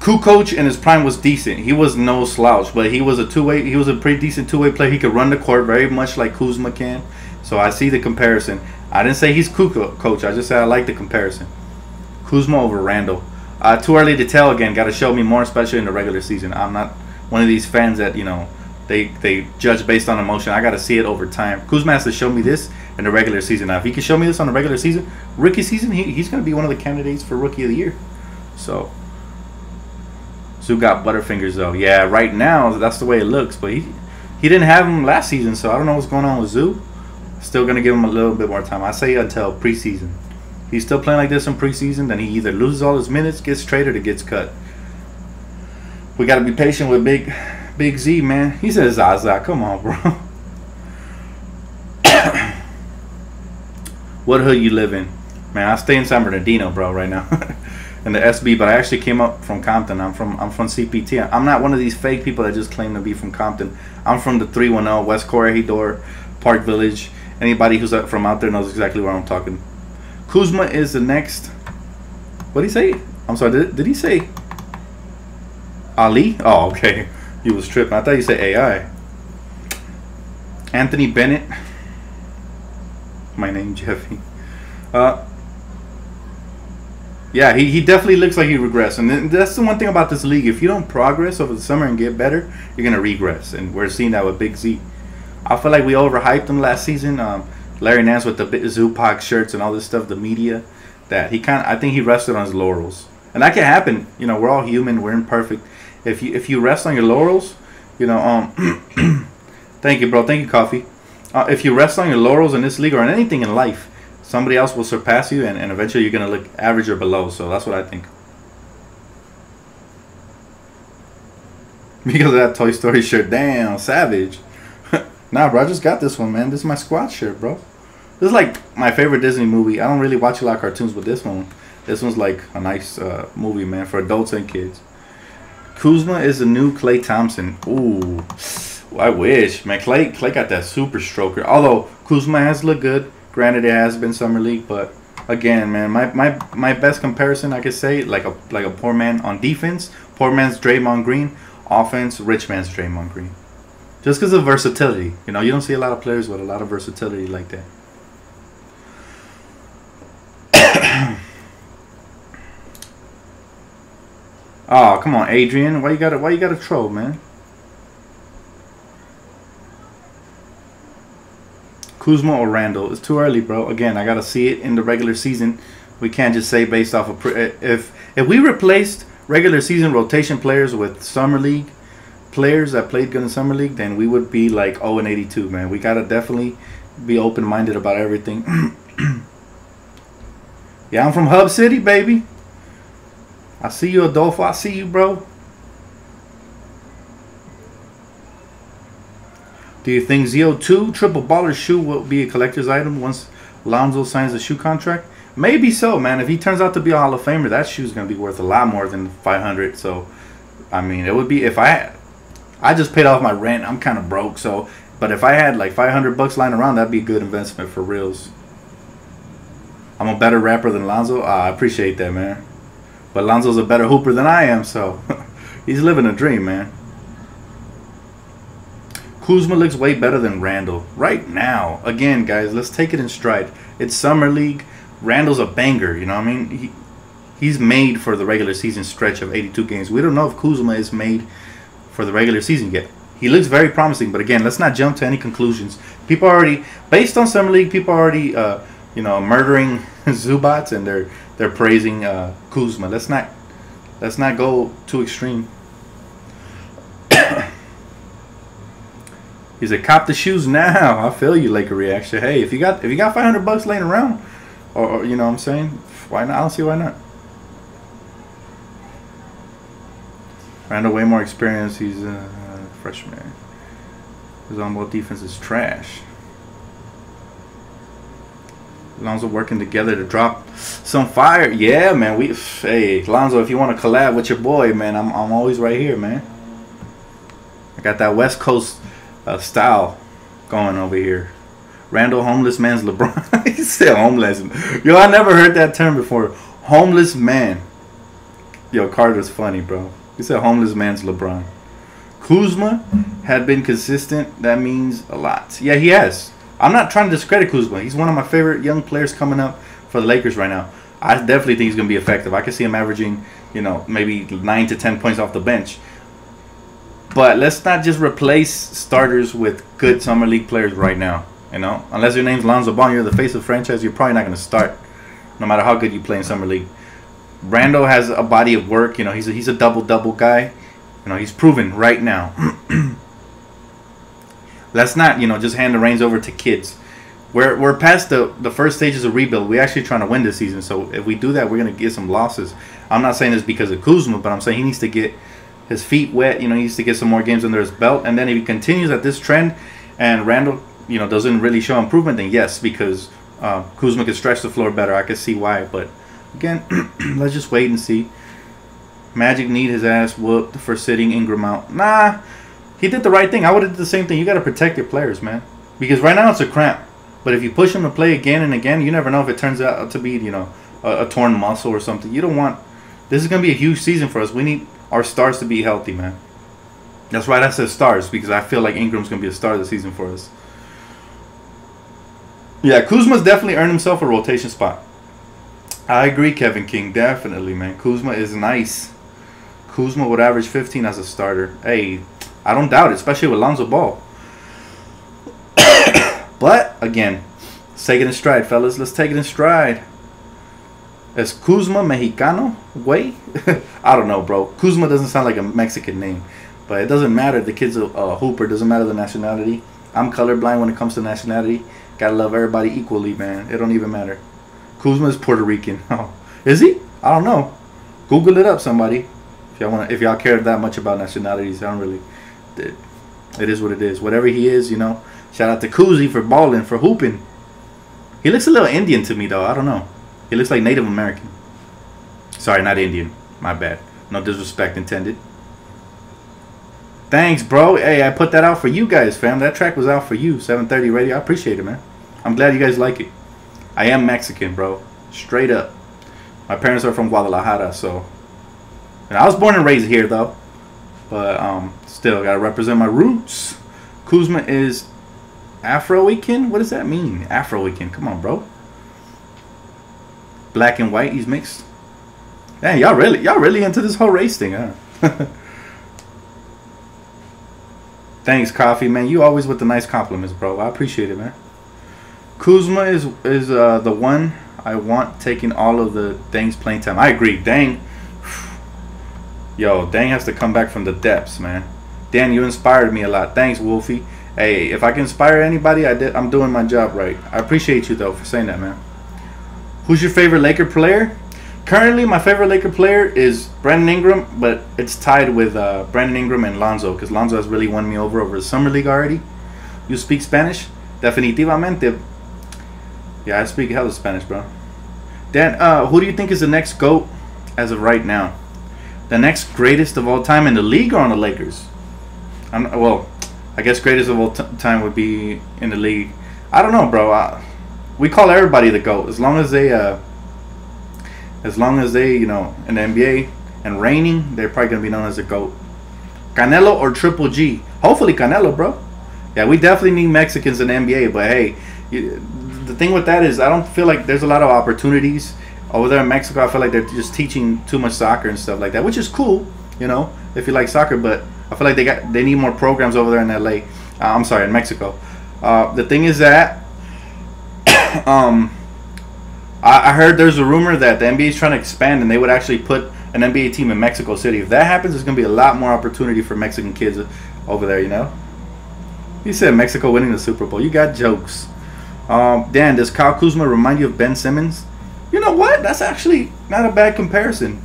Kukoc in his prime was decent. He was no slouch, but he was a two-way. He was a pretty decent two-way player. He could run the court very much like Kuzma can. So I see the comparison. I didn't say he's Kukoc. I just said I like the comparison. Kuzma over Randle. Too early to tell again. Got to show me more, especially in the regular season. I'm not one of these fans that they judge based on emotion. I got to see it over time. Kuzma has to show me this in the regular season. Now, if he can show me this on the regular season, rookie season, he's going to be one of the candidates for Rookie of the Year. So. Zoo got butterfingers though. Yeah, right now that's the way it looks. But he didn't have him last season, so I don't know what's going on with Zoo. Still gonna give him a little bit more time. I say until preseason. He's still playing like this in preseason, then he either loses all his minutes, gets traded, or gets cut. We gotta be patient with Big Z, man. He says Zaza. Come on, bro. What hood you live in? Man, I stay in San Bernardino, bro, right now. In the SB, but I actually came up from Compton. I'm from CPT. I'm not one of these fake people that just claim to be from Compton. I'm from the 310, West Corregidor, Park Village. Anybody who's from out there knows exactly where I'm talking. Kuzma is the next. What did he say? I'm sorry. Did he say Ali? Oh, okay. You was tripping. I thought you said AI. Anthony Bennett. My name Jeffy. Yeah, he definitely looks like he regressed. And that's the one thing about this league. If you don't progress over the summer and get better, you're going to regress. And we're seeing that with Big Z. I feel like we overhyped him last season. Larry Nance with the Zubac shirts and all this stuff, the media. I think he rested on his laurels. And that can happen. We're all human. We're imperfect. If you rest on your laurels, thank you, bro. Thank you, Coffee. If you rest on your laurels in this league or in anything in life, somebody else will surpass you, and eventually you're going to look average or below. So that's what I think. Because of that Toy Story shirt. Damn, savage. Nah, bro, I just got this one, man. This is my squad shirt, bro. This is like my favorite Disney movie. I don't really watch a lot of cartoons, but this one's like a nice movie, man, for adults and kids. Kuzma is the new Klay Thompson. Ooh, I wish, man. Klay got that super stroker. Although Kuzma has looked good. Granted, it has been summer league, but again, man, my best comparison I could say, like a poor man on defense, poor man's Draymond Green. Offense, rich man's Draymond Green. Just because of versatility, you know, you don't see a lot of players with a lot of versatility like that. Oh, come on, Adrian. Why you gotta troll, man? Kuzma or Randle? It's too early, bro. Again, I gotta see it in the regular season. We can't just say based off of if we replaced regular season rotation players with summer league players that played good in summer league, then we would be like 0-82, man. We gotta definitely be open-minded about everything. Yeah, I'm from Hub City, baby. I see you, Adolfo. I see you, bro. Do you think ZO2 triple baller shoe will be a collector's item once Lonzo signs a shoe contract? Maybe so, man. If he turns out to be a Hall of Famer, that shoe's gonna be worth a lot more than 500. So, I mean, it would be if I just paid off my rent. I'm kind of broke, so. But if I had like $500 lying around, that'd be a good investment for reals. I'm a better rapper than Lonzo. I appreciate that, man. But Lonzo's a better hooper than I am, so he's living a dream, man. Kuzma looks way better than Randle right now. Again, guys, let's take it in stride. It's summer league. Randle's a banger, you know what I mean? He's made for the regular season stretch of 82 games. We don't know if Kuzma is made for the regular season yet. He looks very promising, but again, let's not jump to any conclusions. People already, based on summer league, people already, you know, murdering Zubac, and they're praising Kuzma. Let's not go too extreme. He said, "Cop the shoes now." I feel you, Laker reaction. Hey, if you got $500 laying around, or you know what I'm saying, why not? I don't see why not. Randle way more experience. He's a freshman. His on-ball defense is trash. Lonzo working together to drop some fire. Yeah, man. Hey, Lonzo, if you want to collab with your boy, man, I'm always right here, man. I got that West Coast style going over here. Randle, homeless man's LeBron. He said homeless. Yo, I never heard that term before. Homeless man. Yo, Carter's funny, bro. He said homeless man's LeBron. Kuzma had been consistent. That means a lot. Yeah, he has. I'm not trying to discredit Kuzma. He's one of my favorite young players coming up for the Lakers right now. I definitely think he's going to be effective. I can see him averaging, you know, maybe 9 to 10 points off the bench. But let's not just replace starters with good summer league players right now. You know, unless your name's Lonzo Ball, you're the face of the franchise, you're probably not going to start, no matter how good you play in summer league. Randle has a body of work. You know, he's a double guy. You know, he's proven right now. Let's not, you know, just hand the reins over to kids. We're past the first stages of rebuild. We're actually trying to win this season. So if we do that, we're going to get some losses. I'm not saying this because of Kuzma, but I'm saying he needs to get his feet wet. You know, he needs to get some more games under his belt. And then if he continues at this trend and Randle, you know, doesn't really show improvement, then yes, because Kuzma can stretch the floor better. I can see why. But again, let's just wait and see. Magic need his ass whooped for sitting Ingram out. Nah, he did the right thing. I would have did the same thing. You got to protect your players, man. Because right now it's a cramp. But if you push him to play again and again, you never know if it turns out to be, you know, a torn muscle or something. You don't want... This is going to be a huge season for us. We need our stars to be healthy, man. That's right, I said stars, because I feel like Ingram's going to be a star this season for us. Yeah, Kuzma's definitely earned himself a rotation spot. I agree, Kevin King. Definitely, man. Kuzma is nice. Kuzma would average 15 as a starter. Hey, I don't doubt it, especially with Lonzo Ball. But, again, let's take it in stride, fellas. Let's take it in stride. Is Kuzma Mexicano? Way? I don't know, bro. Kuzma doesn't sound like a Mexican name. But it doesn't matter. The kid's a hooper. Doesn't matter the nationality. I'm colorblind when it comes to nationality. Gotta love everybody equally, man. It don't even matter. Kuzma is Puerto Rican. Oh, is he? I don't know. Google it up, somebody. If y'all care that much about nationalities, I don't really. It is what it is. Whatever he is, you know. Shout out to Kuzi for balling, for hooping. He looks a little Indian to me, though. I don't know. He looks like Native American. Sorry, not Indian. My bad. No disrespect intended. Thanks, bro. Hey, I put that out for you guys, fam. That track was out for you. 730 radio. I appreciate it, man. I'm glad you guys like it. I am Mexican, bro. Straight up. My parents are from Guadalajara, so. And I was born and raised here, though. But still, gotta represent my roots. Kuzma is Afro-Ican? What does that mean? Afro-Ican. Come on, bro. Black and white, he's mixed. Dang, y'all really into this whole race thing, huh? Thanks, Coffee, man. You always with the nice compliments, bro. I appreciate it, man. Kuzma is the one I want taking all of the Dang's playing time. I agree. Dang. Yo, Dang has to come back from the depths, man. Dan, you inspired me a lot. Thanks, Wolfie. Hey, if I can inspire anybody, I'm doing my job right. I appreciate you, though, for saying that, man. Who's your favorite Laker player? Currently, my favorite Laker player is Brandon Ingram, but it's tied with Brandon Ingram and Lonzo, because Lonzo has really won me over the Summer League already. You speak Spanish? Definitivamente. Yeah, I speak hella Spanish, bro. Dan, who do you think is the next GOAT as of right now? The next greatest of all time in the league or on the Lakers? Well, I guess greatest of all time would be in the league. I don't know, bro. We call everybody the GOAT as long as they, you know, in the NBA and reigning, they're probably gonna be known as a GOAT. Canelo or Triple G? Hopefully Canelo, bro. Yeah, we definitely need Mexicans in the NBA, but hey, the thing with that is I don't feel like there's a lot of opportunities over there in Mexico. I feel like they're just teaching too much soccer and stuff like that, which is cool, you know, if you like soccer. But I feel like they need more programs over there in LA. I'm sorry, in Mexico. The thing is that I heard there's a rumor that the NBA is trying to expand and they would actually put an NBA team in Mexico City. If that happens, there's going to be a lot more opportunity for Mexican kids over there, you know. You said Mexico winning the Super Bowl. You got jokes. Dan, does Kyle Kuzma remind you of Ben Simmons? You know what? That's actually not a bad comparison.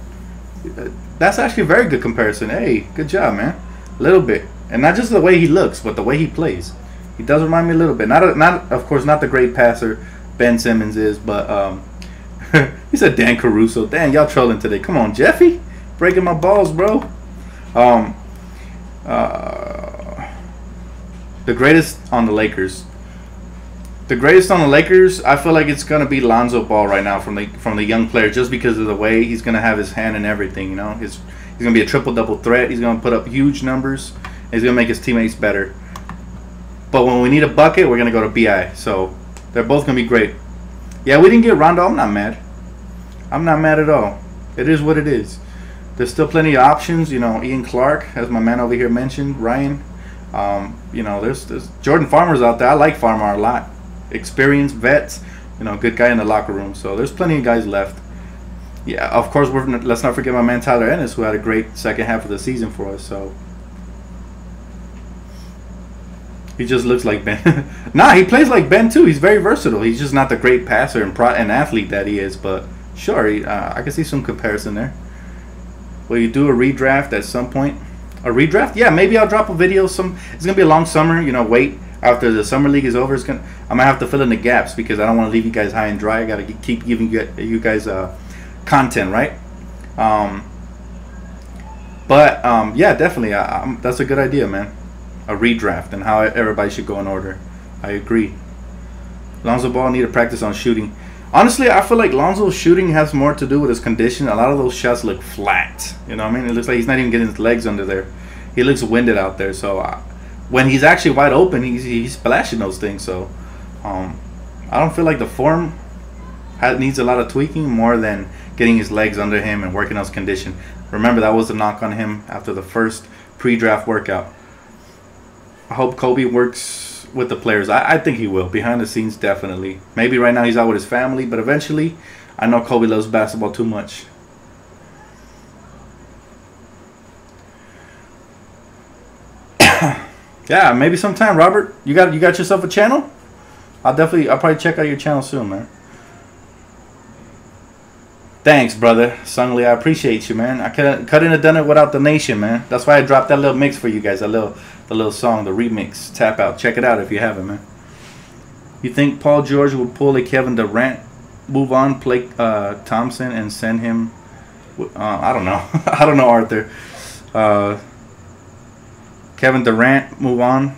That's actually a very good comparison. Hey, good job, man. A little bit. And not just the way he looks, but the way he plays. He does remind me a little bit. Not of course, not the great passer Ben Simmons is, but he said Dan Caruso. Dan, y'all trolling today. Come on, Jeffy. Breaking my balls, bro. The greatest on the Lakers. The greatest on the Lakers, I feel like it's gonna be Lonzo Ball right now from the young player, just because of the way he's gonna have his hand in everything. You know, he's gonna be a triple-double threat. He's gonna put up huge numbers. He's gonna make his teammates better. But when we need a bucket, we're gonna go to BI. So they're both gonna be great. Yeah, we didn't get Rondo. I'm not mad. I'm not mad at all. It is what it is. There's still plenty of options. You know, Ian Clark, as my man over here mentioned, Ryan. You know, there's Jordan Farmer's out there. I like Farmer a lot. Experienced vets. You know, good guy in the locker room. So there's plenty of guys left. Yeah, of course. Let's not forget my man Tyler Ennis, who had a great second half of the season for us. So he just looks like Ben. Nah, he plays like Ben too. He's very versatile. He's just not the great passer and athlete that he is. But sure, I can see some comparison there. Will you do a redraft at some point? A redraft? Yeah, maybe I'll drop a video. It's gonna be a long summer. You know, wait after the summer league is over. I'm gonna have to fill in the gaps because I don't want to leave you guys high and dry. I gotta keep giving you guys content, right? Yeah, definitely. That's a good idea, man. A redraft and how everybody should go in order. I agree. Lonzo Ball need to practice on shooting. Honestly, I feel like Lonzo's shooting has more to do with his condition. A lot of those shots look flat. You know what I mean? It looks like he's not even getting his legs under there. He looks winded out there. So when he's actually wide open, he's splashing those things. So I don't feel like the form needs a lot of tweaking more than getting his legs under him and working on his condition. Remember, that was the knock on him after the first pre-draft workout. I hope Kobe works with the players. I think he will. Behind the scenes, definitely. Maybe right now he's out with his family, but eventually, I know Kobe loves basketball too much. Yeah, maybe sometime, Robert. You got yourself a channel? I'll probably check out your channel soon, man. Thanks, brother. Sungli, I appreciate you, man. I couldn't have done it without the nation, man. That's why I dropped that little mix for you guys. The little song, the remix. Tap out. Check it out if you haven't, man. You think Paul George will pull a Kevin Durant, move on, play Thompson, and send him? I don't know. I don't know, Arthur. Kevin Durant, move on,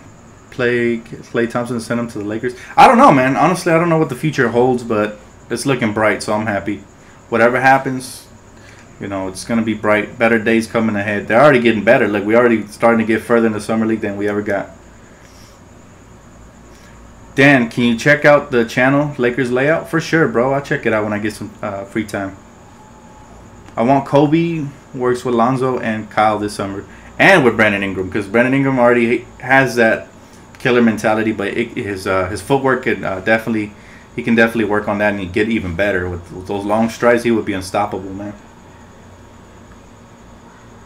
play Thompson, and send him to the Lakers. I don't know, man. Honestly, I don't know what the future holds, but it's looking bright, so I'm happy. Whatever happens, you know, it's going to be bright. Better days coming ahead. They're already getting better. Like, we already starting to get further in the Summer League than we ever got. Dan, can you check out the channel, Lakers Layout? For sure, bro. I'll check it out when I get some free time. I want Kobe works with Lonzo and Kyle this summer. And with Brandon Ingram. Because Brandon Ingram already has that killer mentality. But his footwork can he can definitely work on that and get even better. With those long strides, he would be unstoppable, man.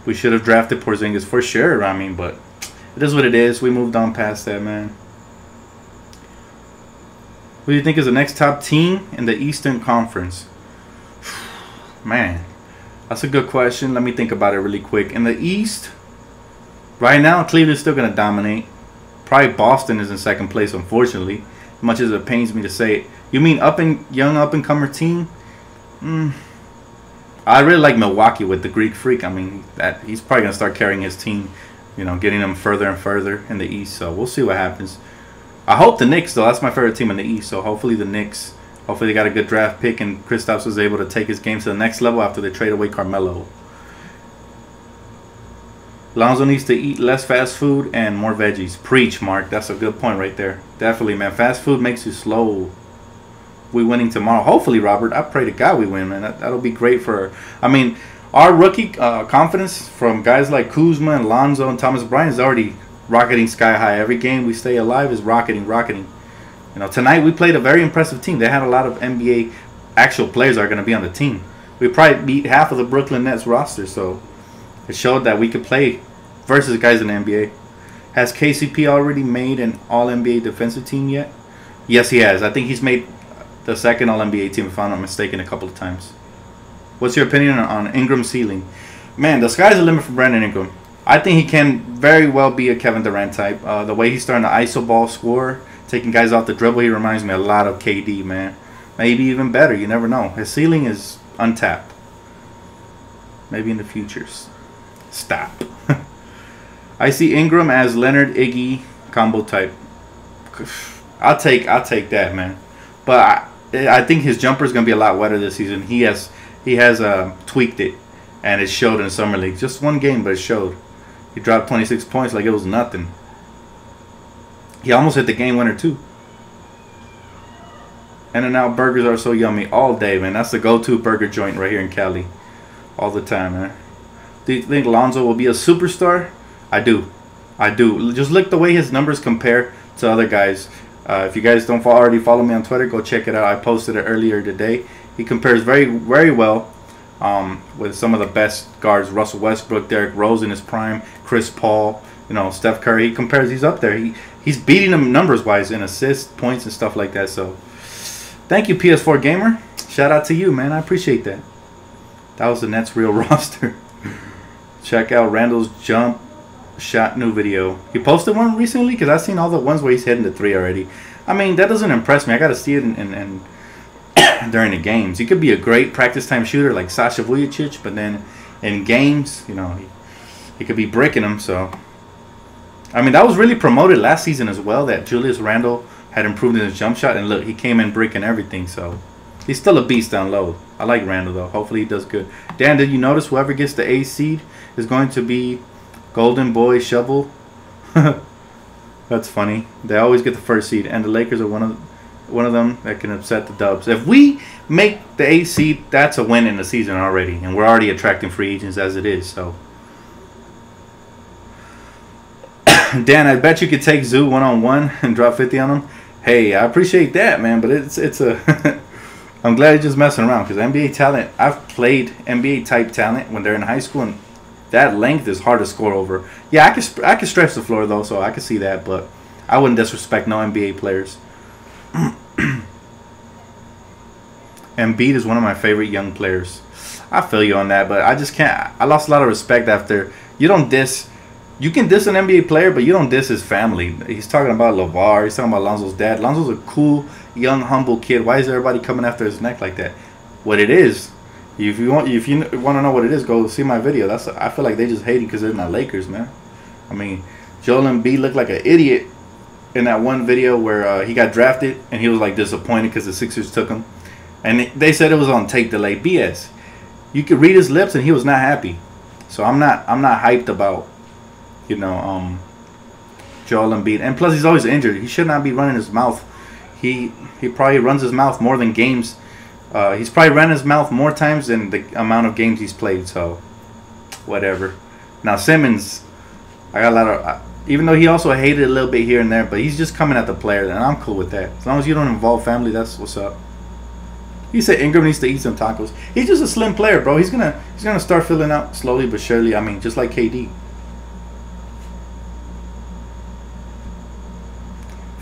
We should have drafted Porzingis for sure. I mean, but it is what it is. We moved on past that, man. Who do you think is the next top team in the Eastern Conference? Man, that's a good question. Let me think about it really quick. In the East, right now, Cleveland's still going to dominate. Probably Boston is in second place, unfortunately. As much as it pains me to say it. You mean young up-and-comer team? I really like Milwaukee with the Greek Freak. I mean, he's probably going to start carrying his team, you know, getting them further and further in the East. So we'll see what happens. I hope the Knicks, though. That's my favorite team in the East. So hopefully the Knicks, hopefully they got a good draft pick and Kristaps was able to take his game to the next level after they trade away Carmelo. Lonzo needs to eat less fast food and more veggies. Preach, Mark. That's a good point right there. Definitely, man. Fast food makes you slow. We winning tomorrow. Hopefully, Robert. I pray to God we win, man. That'll be great for... I mean, our rookie confidence from guys like Kuzma and Lonzo and Thomas Bryant is already rocketing sky high. Every game we stay alive is rocketing. You know, tonight we played a very impressive team. They had a lot of NBA actual players that are going to be on the team. We probably beat half of the Brooklyn Nets roster, so it showed that we could play versus guys in the NBA. Has KCP already made an All-NBA defensive team yet? Yes, he has. I think he's made the second All-NBA team, if I'm not mistaken, a couple of times. What's your opinion on Ingram's ceiling? Man, the sky's the limit for Brandon Ingram. I think he can very well be a Kevin Durant type. The way he's starting to iso ball score, taking guys off the dribble, he reminds me a lot of KD, man. Maybe even better. You never know. His ceiling is untapped. Maybe in the futures. Stop. I see Ingram as Leonard Iggy combo type. I'll take that, man. But I think his jumper is going to be a lot wetter this season. He has tweaked it, and it showed in the Summer League. Just one game, but it showed. He dropped 26 points like it was nothing. He almost hit the game winner too. In-N-Out burgers are so yummy all day, man. That's the go-to burger joint right here in Cali, all the time, man. Do you think Lonzo will be a superstar? I do. Just look the way his numbers compare to other guys. If you guys don't already follow me on Twitter, go check it out. I posted it earlier today. He compares very, very well with some of the best guards. Russell Westbrook, Derrick Rose in his prime, Chris Paul, you know, Steph Curry. He compares. He's up there. He's beating them numbers-wise in assists, points, and stuff like that. So, thank you, PS4 Gamer. Shout out to you, man. I appreciate that. That was the Nets' real roster. Check out Randle's jump shot new video. He posted one recently because I've seen all the ones where he's hitting the three already. I mean, that doesn't impress me. I got to see it in during the games. He could be a great practice time shooter like Sasha Vujacic, but then in games, you know, he could be bricking them. So, I mean, that was really promoted last season as well, that Julius Randle had improved in his jump shot, and look, he came in bricking everything. So, he's still a beast down low. I like Randle, though. Hopefully he does good. Dan, did you notice whoever gets the A seed is going to be Golden Boy Shovel? That's funny. They always get the first seed, and the Lakers are one of them that can upset the Dubs. If we make the A seed, that's a win in the season already, and we're already attracting free agents as it is. So, Dan, I bet you could take Zoo one-on-one and drop 50 on him. Hey, I appreciate that, man, but it's a I'm glad you're just messing around, because NBA talent, I've played NBA type talent when they're in high school, and that length is hard to score over. Yeah, I can stretch the floor though, so I can see that, but I wouldn't disrespect no NBA players. Embiid is one of my favorite young players. I feel you on that, but I just can't. I lost a lot of respect after. You don't diss. You can diss an NBA player, but you don't diss his family. He's talking about LeVar. He's talking about Lonzo's dad. Lonzo's a cool, young, humble kid. Why is everybody coming after his neck like that? What it is, if you want to know what it is, go see my video. I feel like they just hate it because they're not Lakers, man. I mean, Joel Embiid looked like an idiot in that one video where he got drafted and he was like disappointed because the Sixers took him, and they said it was on tape delay. BS. You could read his lips and he was not happy. So I'm not hyped about, you know, Joel Embiid. And plus he's always injured. He should not be running his mouth. He probably runs his mouth more than games. He's probably ran his mouth more times than the amount of games he's played. So whatever. Now Simmons, I got a lot of. Even though he also hated a little bit here and there, but he's just coming at the player, and I'm cool with that. As long as you don't involve family, that's what's up. He said Ingram needs to eat some tacos. He's just a slim player, bro. He's gonna start filling out slowly but surely. I mean, just like KD.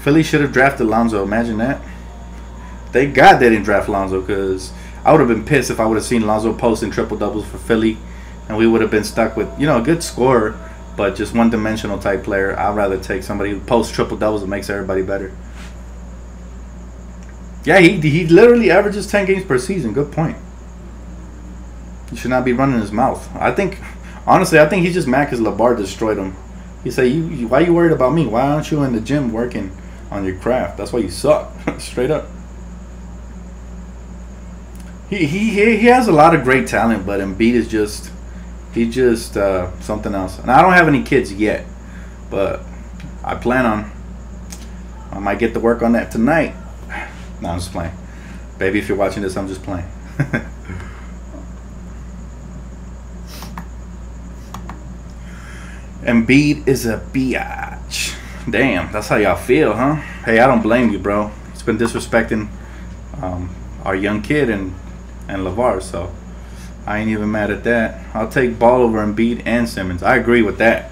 Philly should have drafted Lonzo. Imagine that. Thank God they didn't draft Lonzo, because I would have been pissed if I would have seen Lonzo posting triple doubles for Philly, and we would have been stuck with, you know, a good scorer, but just one-dimensional type player. I'd rather take somebody who posts triple doubles and makes everybody better. Yeah, he literally averages 10 games per season. Good point. He should not be running his mouth. Honestly, I think he's just mad because LeVar destroyed him. He said, why you worried about me? Why aren't you in the gym working on your craft? That's why you suck. Straight up. He has a lot of great talent, but Embiid is just something else. And I don't have any kids yet, but I might get to work on that tonight. No, I'm just playing. Baby, if you're watching this, I'm just playing. Embiid is a biatch. Damn, that's how y'all feel, huh? Hey, I don't blame you, bro. He's been disrespecting our young kid and LeVar, so I ain't even mad at that. I'll take Ball over Embiid and Simmons. I agree with that.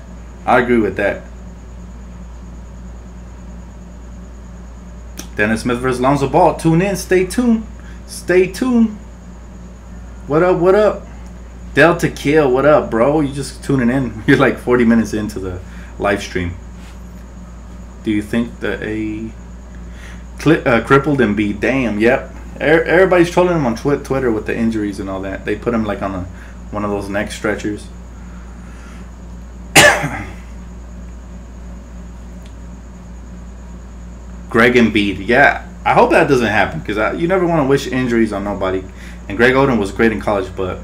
Dennis Smith versus Lonzo Ball. Tune in. Stay tuned. What up? Delta Kill, what up, bro? You just tuning in. You're like 40 minutes into the live stream. Do you think that crippled Embiid? Damn, yep. Everybody's trolling him on Twitter with the injuries and all that. They put him like on one of those neck stretchers. Greg Embiid, yeah. I hope that doesn't happen, because you never want to wish injuries on nobody. And Greg Oden was great in college, but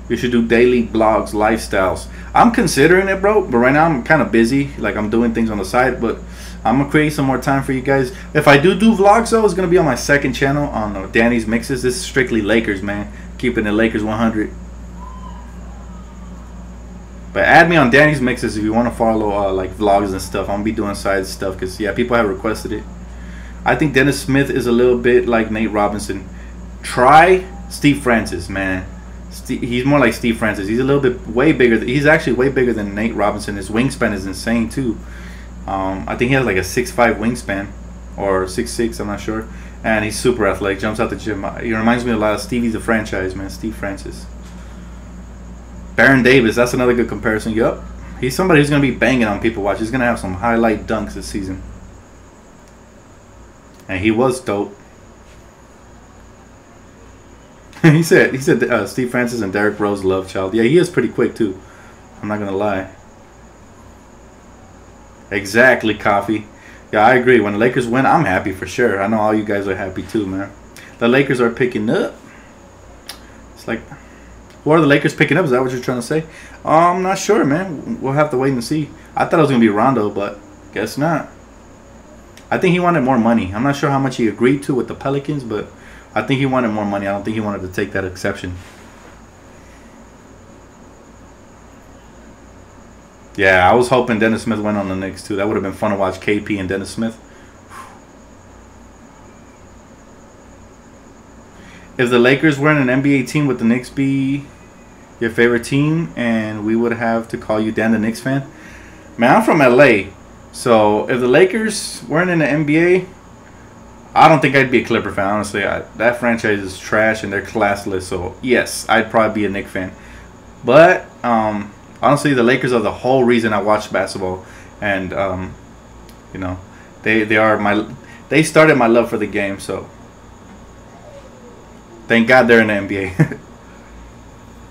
you should do daily blogs, lifestyles. I'm considering it, bro, but right now I'm kind of busy. Like, I'm doing things on the side, but I'm going to create some more time for you guys. If I do vlogs, though, it's going to be on my second channel on Danny's Mixes. This is strictly Lakers, man. Keeping the Lakers 100. But add me on Danny's Mixes if you want to follow like vlogs and stuff. I'm going to be doing side stuff because, yeah, people have requested it. I think Dennis Smith is a little bit like Nate Robinson. Try Steve Francis, man. He's more like Steve Francis. He's a little bit way bigger. He's actually way bigger than Nate Robinson. His wingspan is insane, too. I think he has like a 6'5" wingspan or 6'6", I'm not sure. And he's super athletic, jumps out the gym. He reminds me a lot of Stevie the Franchise, man. Steve Francis. Baron Davis, that's another good comparison. Yup. He's somebody who's going to be banging on people watch. He's going to have some highlight dunks this season. And he was dope. he said Steve Francis and Derrick Rose love child. Yeah, he is pretty quick too. I'm not going to lie. Exactly, Coffee. Yeah, I agree. When the Lakers win, I'm happy for sure. I know all you guys are happy too, man. The Lakers are picking up. It's like, who are the Lakers picking up? Is that what you're trying to say? I'm not sure, man. We'll have to wait and see. I thought it was going to be Rondo, but guess not. I think he wanted more money. I'm not sure how much he agreed to with the Pelicans, but I think he wanted more money. I don't think he wanted to take that exception. Yeah, I was hoping Dennis Smith went on the Knicks too. That would have been fun to watch KP and Dennis Smith. If the Lakers weren't an NBA team, would the Knicks be your favorite team, and we would have to call you Dan the Knicks fan. Man, I'm from LA, so if the Lakers weren't in the NBA, I don't think I'd be a Clipper fan. Honestly, that franchise is trash and they're classless. So yes, I'd probably be a Knicks fan. But honestly, the Lakers are the whole reason I watch basketball, and you know, they started my love for the game. So thank God they're in the NBA.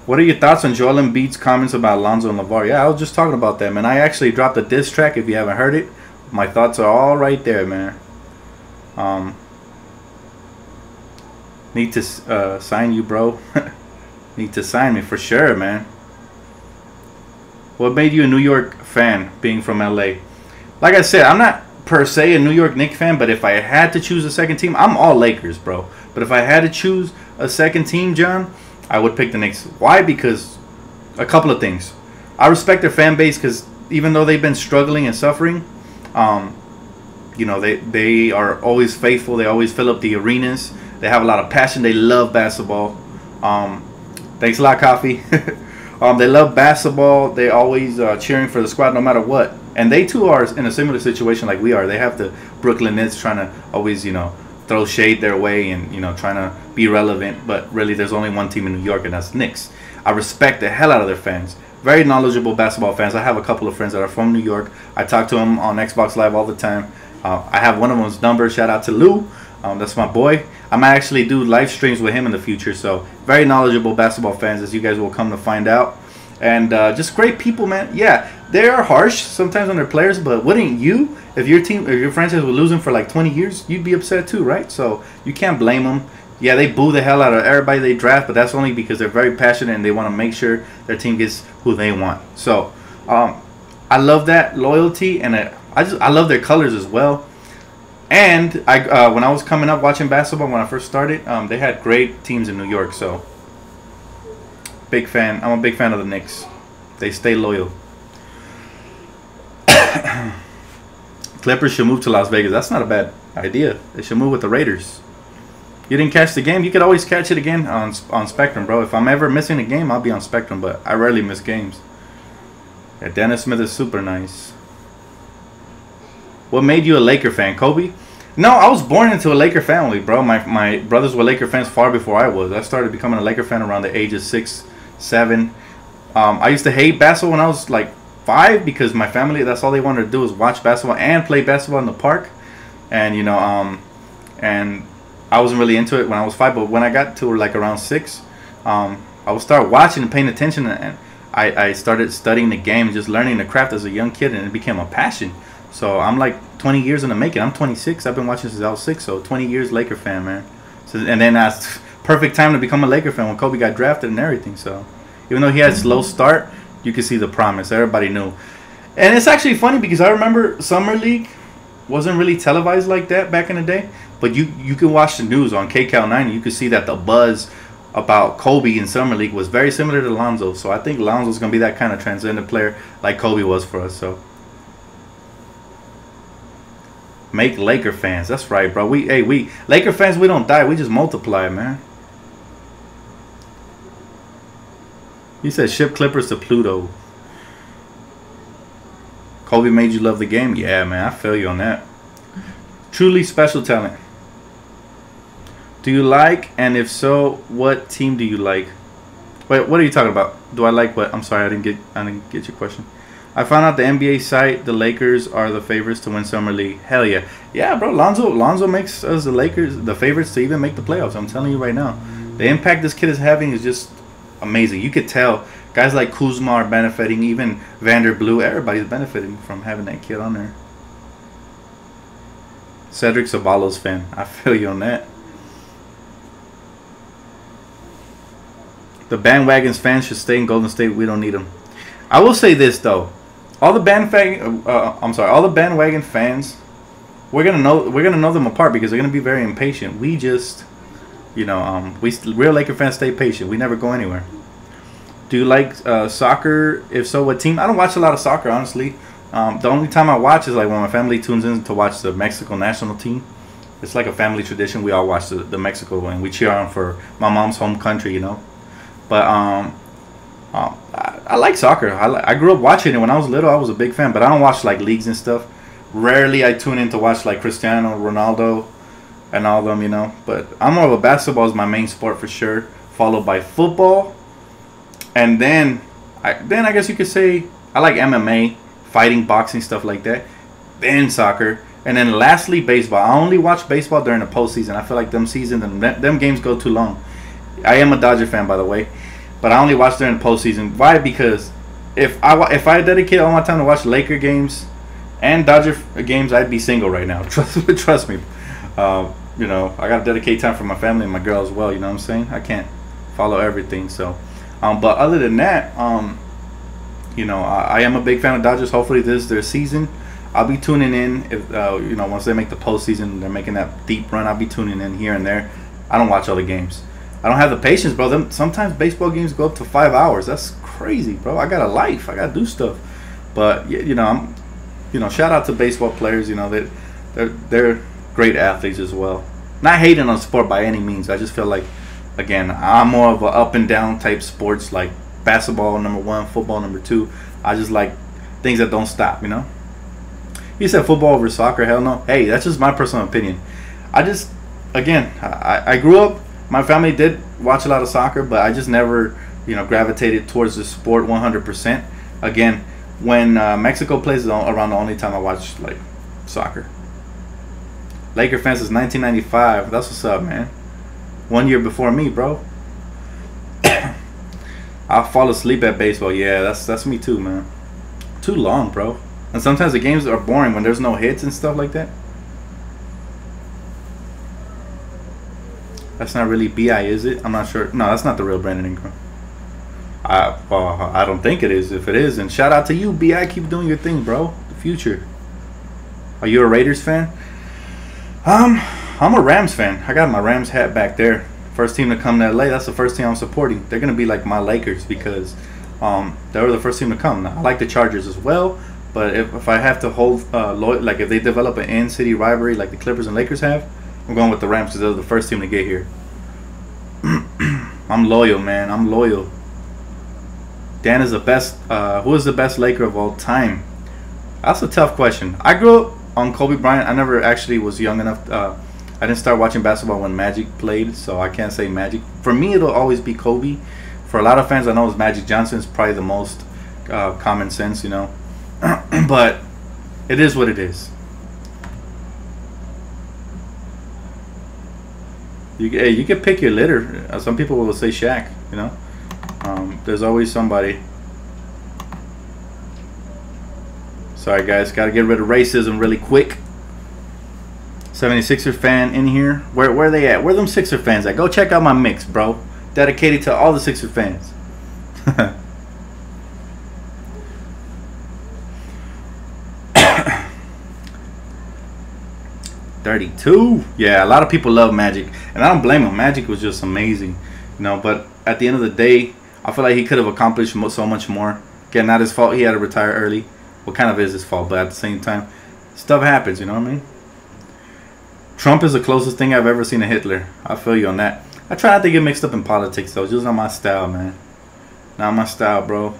What are your thoughts on Joel Embiid's comments about Lonzo and LeVar? Yeah, I was just talking about that, man. I actually dropped a diss track. If you haven't heard it, my thoughts are all right there, man. Need to sign you, bro. Need to sign me for sure, man. What made you a New York fan, being from LA? Like I said, I'm not per se a New York Knicks fan, but if I had to choose a second team, I'm all Lakers, bro. But if I had to choose a second team, John, I would pick the Knicks. Why? Because a couple of things. I respect their fan base because even though they've been struggling and suffering, you know, they are always faithful. They always fill up the arenas. They have a lot of passion. They love basketball. Thanks a lot, Coffee. They love basketball. They always cheering for the squad no matter what. And they too are in a similar situation like we are. They have the Brooklyn Nets trying to always, you know, throw shade their way and, you know, trying to be relevant. But really, there's only one team in New York, and that's Knicks. I respect the hell out of their fans. Very knowledgeable basketball fans. I have a couple of friends that are from New York. I talk to them on Xbox Live all the time. I have one of them's number. Shout out to Lou. That's my boy. I might actually do live streams with him in the future. So very knowledgeable basketball fans, as you guys will come to find out. And just great people, man. Yeah, they are harsh sometimes on their players, but wouldn't you, if your team, if your franchise was losing for like 20 years, you'd be upset too, right? So you can't blame them. Yeah, they boo the hell out of everybody they draft, but that's only because they're very passionate and they want to make sure their team gets who they want. So I love that loyalty, and I love their colors as well. And when I was coming up watching basketball, when I first started, they had great teams in New York. So big fan. I'm a big fan of the Knicks. They stay loyal. Clippers should move to Las Vegas. That's not a bad idea. They should move with the Raiders. You didn't catch the game? You could always catch it again on Spectrum, bro. If I'm ever missing a game, I'll be on Spectrum, but I rarely miss games. Yeah, Dennis Smith is super nice. What made you a Laker fan, Kobe? No, I was born into a Laker family, bro. My brothers were Laker fans far before I was. I started becoming a Laker fan around the age of 6, 7. I used to hate basketball when I was like 5 because my family, that's all they wanted to do was watch basketball and play basketball in the park. And, you know, and I wasn't really into it when I was 5. But when I got to like around 6, I would start watching and paying attention. And I started studying the game and just learning the craft as a young kid. And it became a passion. So I'm like 20 years in the making. I'm 26. I've been watching since I was 6. So 20 years Laker fan, man. So, and then that's perfect time to become a Laker fan when Kobe got drafted and everything. So even though he had a slow start, you could see the promise. Everybody knew. And it's actually funny because I remember Summer League wasn't really televised like that back in the day. But you could watch the news on KCAL 9 and you could see that the buzz about Kobe in Summer League was very similar to Lonzo. So I think Lonzo's going to be that kind of transcendent player like Kobe was for us. So make Laker fans. That's right, bro. We Laker fans, we don't die. We just multiply, man. He said ship Clippers to Pluto. Kobe made you love the game? Yeah, man. I feel you on that. Truly special talent. Do you like, and if so, what team do you like? Wait, what are you talking about? Do I like what? I'm sorry, I didn't get your question. I found out the NBA site, the Lakers are the favorites to win Summer League. Hell yeah. Yeah, bro, Lonzo makes us the Lakers the favorites to even make the playoffs. I'm telling you right now. The impact this kid is having is just amazing. You could tell guys like Kuzma are benefiting, even Vander Blue, everybody's benefiting from having that kid on there. Cedric Sabalos fan. I feel you on that. The bandwagon's fans should stay in Golden State. We don't need them. I will say this though. All the bandwagon fans, we're gonna know them apart because they're gonna be very impatient. We just, you know, real Laker fans stay patient. We never go anywhere. Do you like soccer? If so, what team? I don't watch a lot of soccer, honestly. The only time I watch is like when my family tunes in to watch the Mexico national team. It's like a family tradition. We all watch the Mexico and we cheer on for my mom's home country, you know. But I like soccer. I grew up watching it when I was little. I was a big fan, but I don't watch like leagues and stuff. Rarely I tune in to watch like Cristiano Ronaldo and all of them, you know. But I'm more of a basketball is my main sport for sure, followed by football, and then I guess you could say I like MMA, fighting, boxing, stuff like that. Then soccer, and then lastly baseball. I only watch baseball during the postseason. I feel like them games go too long. I am a Dodger fan, by the way, but I only watch during the postseason. Why? Because if I dedicate all my time to watch Laker games and Dodger games, I'd be single right now. Trust me. You know, I gotta dedicate time for my family and my girl as well. You know what I'm saying? I can't follow everything. So, but other than that, you know, I am a big fan of Dodgers. Hopefully, this is their season. I'll be tuning in if you know, once they make the postseason, they're making that deep run. I'll be tuning in here and there. I don't watch all the games. I don't have the patience, bro. Sometimes baseball games go up to 5 hours. That's crazy, bro. I got a life. I gotta do stuff. But you know, shout out to baseball players. You know, they're great athletes as well. Not hating on sport by any means. I just feel like, again, I'm more of a up and down type sports, like basketball number 1, football number 2. I just like things that don't stop. You know. You said football over soccer? Hell no. Hey, that's just my personal opinion. I grew up. My family did watch a lot of soccer, but I just never, you know, gravitated towards the sport 100%. Again, when Mexico plays is around the only time I watch like soccer. Laker fans since 1995. That's what's up, man. 1 year before me, bro. I'll fall asleep at baseball. Yeah, that's me too, man. Too long, bro. And sometimes the games are boring when there's no hits and stuff like that. That's not really BI, is it? I'm not sure. No, that's not the real Brandon Ingram. I don't think it is. If it is, then shout out to you, BI. Keep doing your thing, bro. The future. Are you a Raiders fan? I'm a Rams fan. I got my Rams hat back there. First team to come to LA. That's the first team I'm supporting. They're gonna be like my Lakers because they were the first team to come. Now, I like the Chargers as well. But if I have to hold like if they develop an in-city rivalry like the Clippers and Lakers have, I'm going with the Rams because they're the first team to get here. I'm loyal, man. I'm loyal. Dan is the best. Who is the best Laker of all time? That's a tough question. I grew up on Kobe Bryant. I never actually was young enough. I didn't start watching basketball when Magic played, so I can't say Magic. For me, it'll always be Kobe. For a lot of fans, I know it's Magic Johnson. It's probably the most common sense, you know. But it is what it is. You can pick your litter. Some people will say Shaq, you know. There's always somebody. Sorry, guys. Got to get rid of racism really quick. 76er fan in here. Where are they at? Where them Sixer fans at? Go check out my mix, bro. Dedicated to all the Sixer fans. 32. Yeah, a lot of people love Magic, and I don't blame him. Magic was just amazing, you know. But at the end of the day, I feel like he could have accomplished so much more. Again, not his fault. He had to retire early. What kind of is his fault? But at the same time, stuff happens. You know what I mean? Trump is the closest thing I've ever seen to Hitler. I feel you on that. I try not to get mixed up in politics, though. It's just not my style, man. Not my style, bro.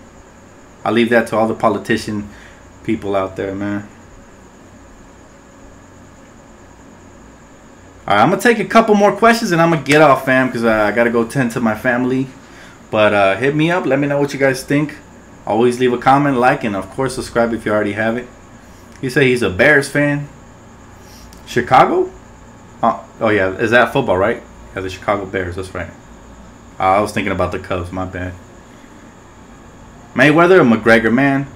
I leave that to all the politician people out there, man. Alright, I'm going to take a couple more questions and I'm going to get off, fam, because I got to go tend to my family. But hit me up. Let me know what you guys think. Always leave a comment, like, and of course subscribe if you already have it. You say he's a Bears fan. Chicago? Oh yeah, is that football, right? Yeah, the Chicago Bears, that's right. I was thinking about the Cubs, my bad. Mayweather or McGregor, man.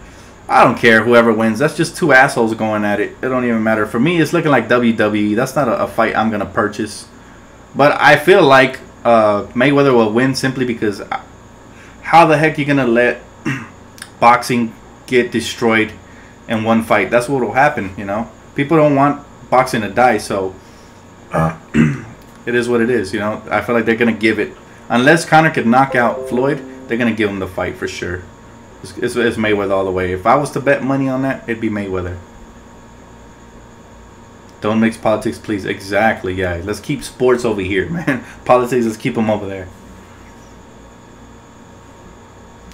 I don't care whoever wins. That's just two assholes going at it. It don't even matter. For me, it's looking like WWE. That's not a fight I'm going to purchase. But I feel like Mayweather will win simply because how the heck you going to let boxing get destroyed in one fight? That's what will happen, you know. People don't want boxing to die, so it is what it is, you know. I feel like they're going to give it. Unless Conor could knock out Floyd, they're going to give him the fight for sure. It's Mayweather all the way. If I was to bet money on that, it'd be Mayweather. Don't mix politics, please. Exactly, yeah. Let's keep sports over here, man. Politics, let's keep them over there.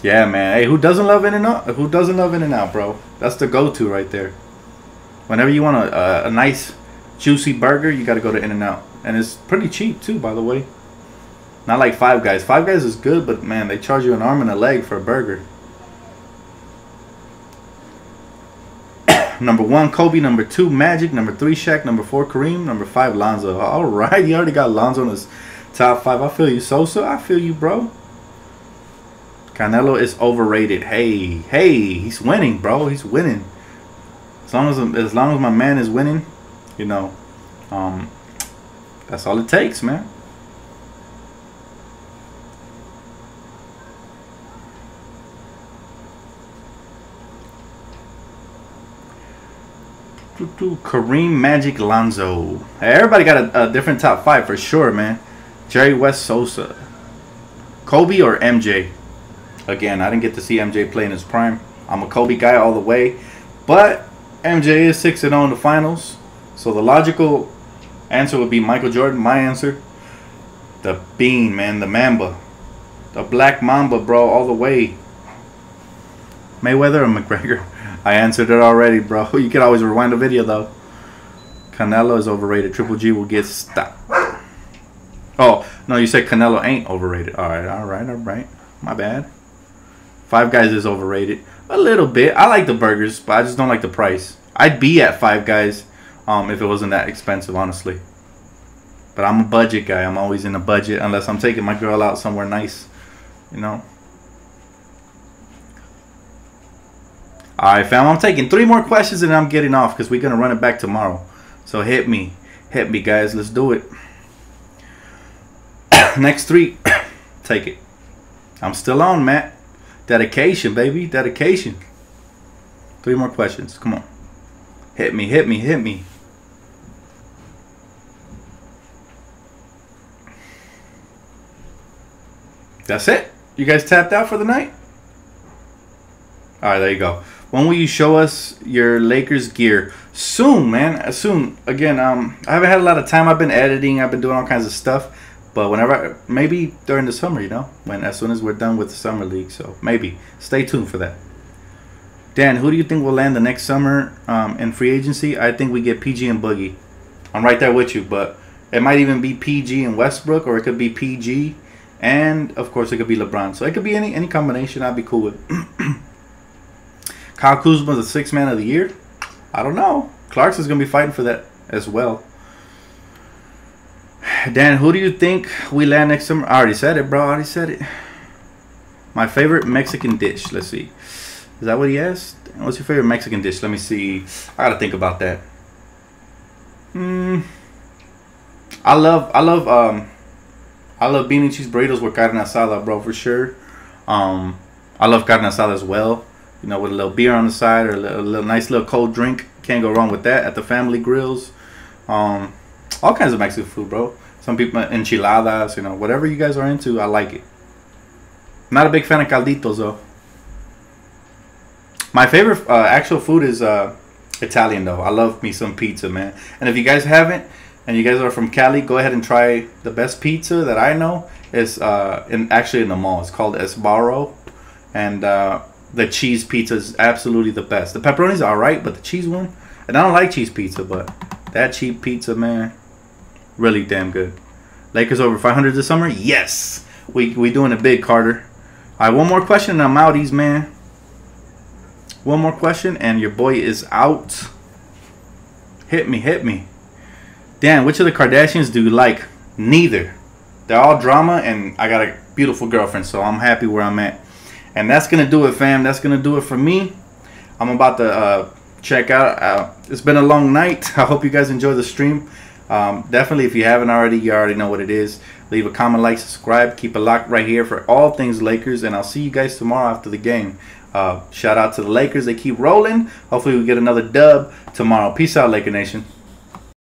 Yeah, man. Hey, who doesn't love In-N-Out? Who doesn't love In-N-Out, bro? That's the go-to right there. Whenever you want a nice, juicy burger, you got to go to In-N-Out. And it's pretty cheap, too, by the way. Not like Five Guys. Five Guys is good, but, man, they charge you an arm and a leg for a burger. Number 1, Kobe. Number 2, Magic. Number 3, Shaq. Number 4, Kareem. Number 5, Lonzo. All right. You already got Lonzo in his top 5. I feel you, Sosa. I feel you, bro. Canelo is overrated. Hey, he's winning, bro. He's winning. As long as my man is winning, you know, that's all it takes, man. Kareem, Magic, Lonzo. Hey, everybody got a different top 5 for sure, man. Jerry West, Sosa, Kobe or MJ. Again, I didn't get to see MJ play in his prime. I'm a Kobe guy all the way. But MJ is 6-0 in the finals. So the logical answer would be Michael Jordan. My answer, the Bean, man. The Mamba. The Black Mamba, bro, all the way. Mayweather or McGregor? I answered it already, bro. You can always rewind the video, though. Canelo is overrated. Triple G will get stopped. Oh, no, you said Canelo ain't overrated. All right. My bad. Five Guys is overrated a little bit. I like the burgers, but I just don't like the price. I'd be at Five Guys if it wasn't that expensive, honestly. But I'm a budget guy. I'm always in a budget unless I'm taking my girl out somewhere nice, you know. All right, fam. I'm taking 3 more questions and I'm getting off because we're gonna run it back tomorrow. So hit me, guys. Let's do it. Next 3, take it. I'm still on, Matt. Dedication, baby. Dedication. 3 more questions. Come on. Hit me. That's it. You guys tapped out for the night? All right, there you go. When will you show us your Lakers gear? Soon, man. Soon. Again, I haven't had a lot of time. I've been editing. I've been doing all kinds of stuff. But whenever, maybe during the summer, you know, as soon as we're done with the summer league. So maybe stay tuned for that. Dan, who do you think will land the next summer in free agency? I think we get PG and Boogie. I'm right there with you, but it might even be PG and Westbrook, or it could be PG, and of course it could be LeBron. So it could be any combination. I'd be cool with. Kyle Kuzma, the 6th man of the year. I don't know. Clarkson's gonna be fighting for that as well. Dan, who do you think we land next summer? I already said it, bro. I already said it. My favorite Mexican dish. Let's see. Is that what he asked? What's your favorite Mexican dish? Let me see. I gotta think about that. I love bean and cheese burritos with carne asada, bro, for sure. I love carne asada as well. You know, with a little beer on the side or a little nice little cold drink. Can't go wrong with that at the family grills. All kinds of Mexican food, bro. Some people, enchiladas, you know, whatever you guys are into, I like it. Not a big fan of calditos, though. My favorite actual food is Italian, though. I love me some pizza, man. And if you guys haven't, and you guys are from Cali, go ahead and try the best pizza that I know. It's actually in the mall. It's called Esbarro. And the cheese pizza is absolutely the best. The pepperoni's all right, but the cheese one, and I don't like cheese pizza, but that cheap pizza, man, really damn good. Lakers over 500 this summer? Yes. We doing it big, Carter. All right, one more question and I'm outies, man. One more question and your boy is out. Hit me. Dan, which of the Kardashians do you like? Neither. They're all drama and I got a beautiful girlfriend, so I'm happy where I'm at. And that's going to do it, fam. That's going to do it for me. I'm about to check out. It's been a long night. I hope you guys enjoy the stream. Definitely, if you haven't already, you already know what it is. Leave a comment, like, subscribe. Keep it locked right here for all things Lakers. And I'll see you guys tomorrow after the game. Shout out to the Lakers. They keep rolling. Hopefully we get another dub tomorrow. Peace out, Laker Nation.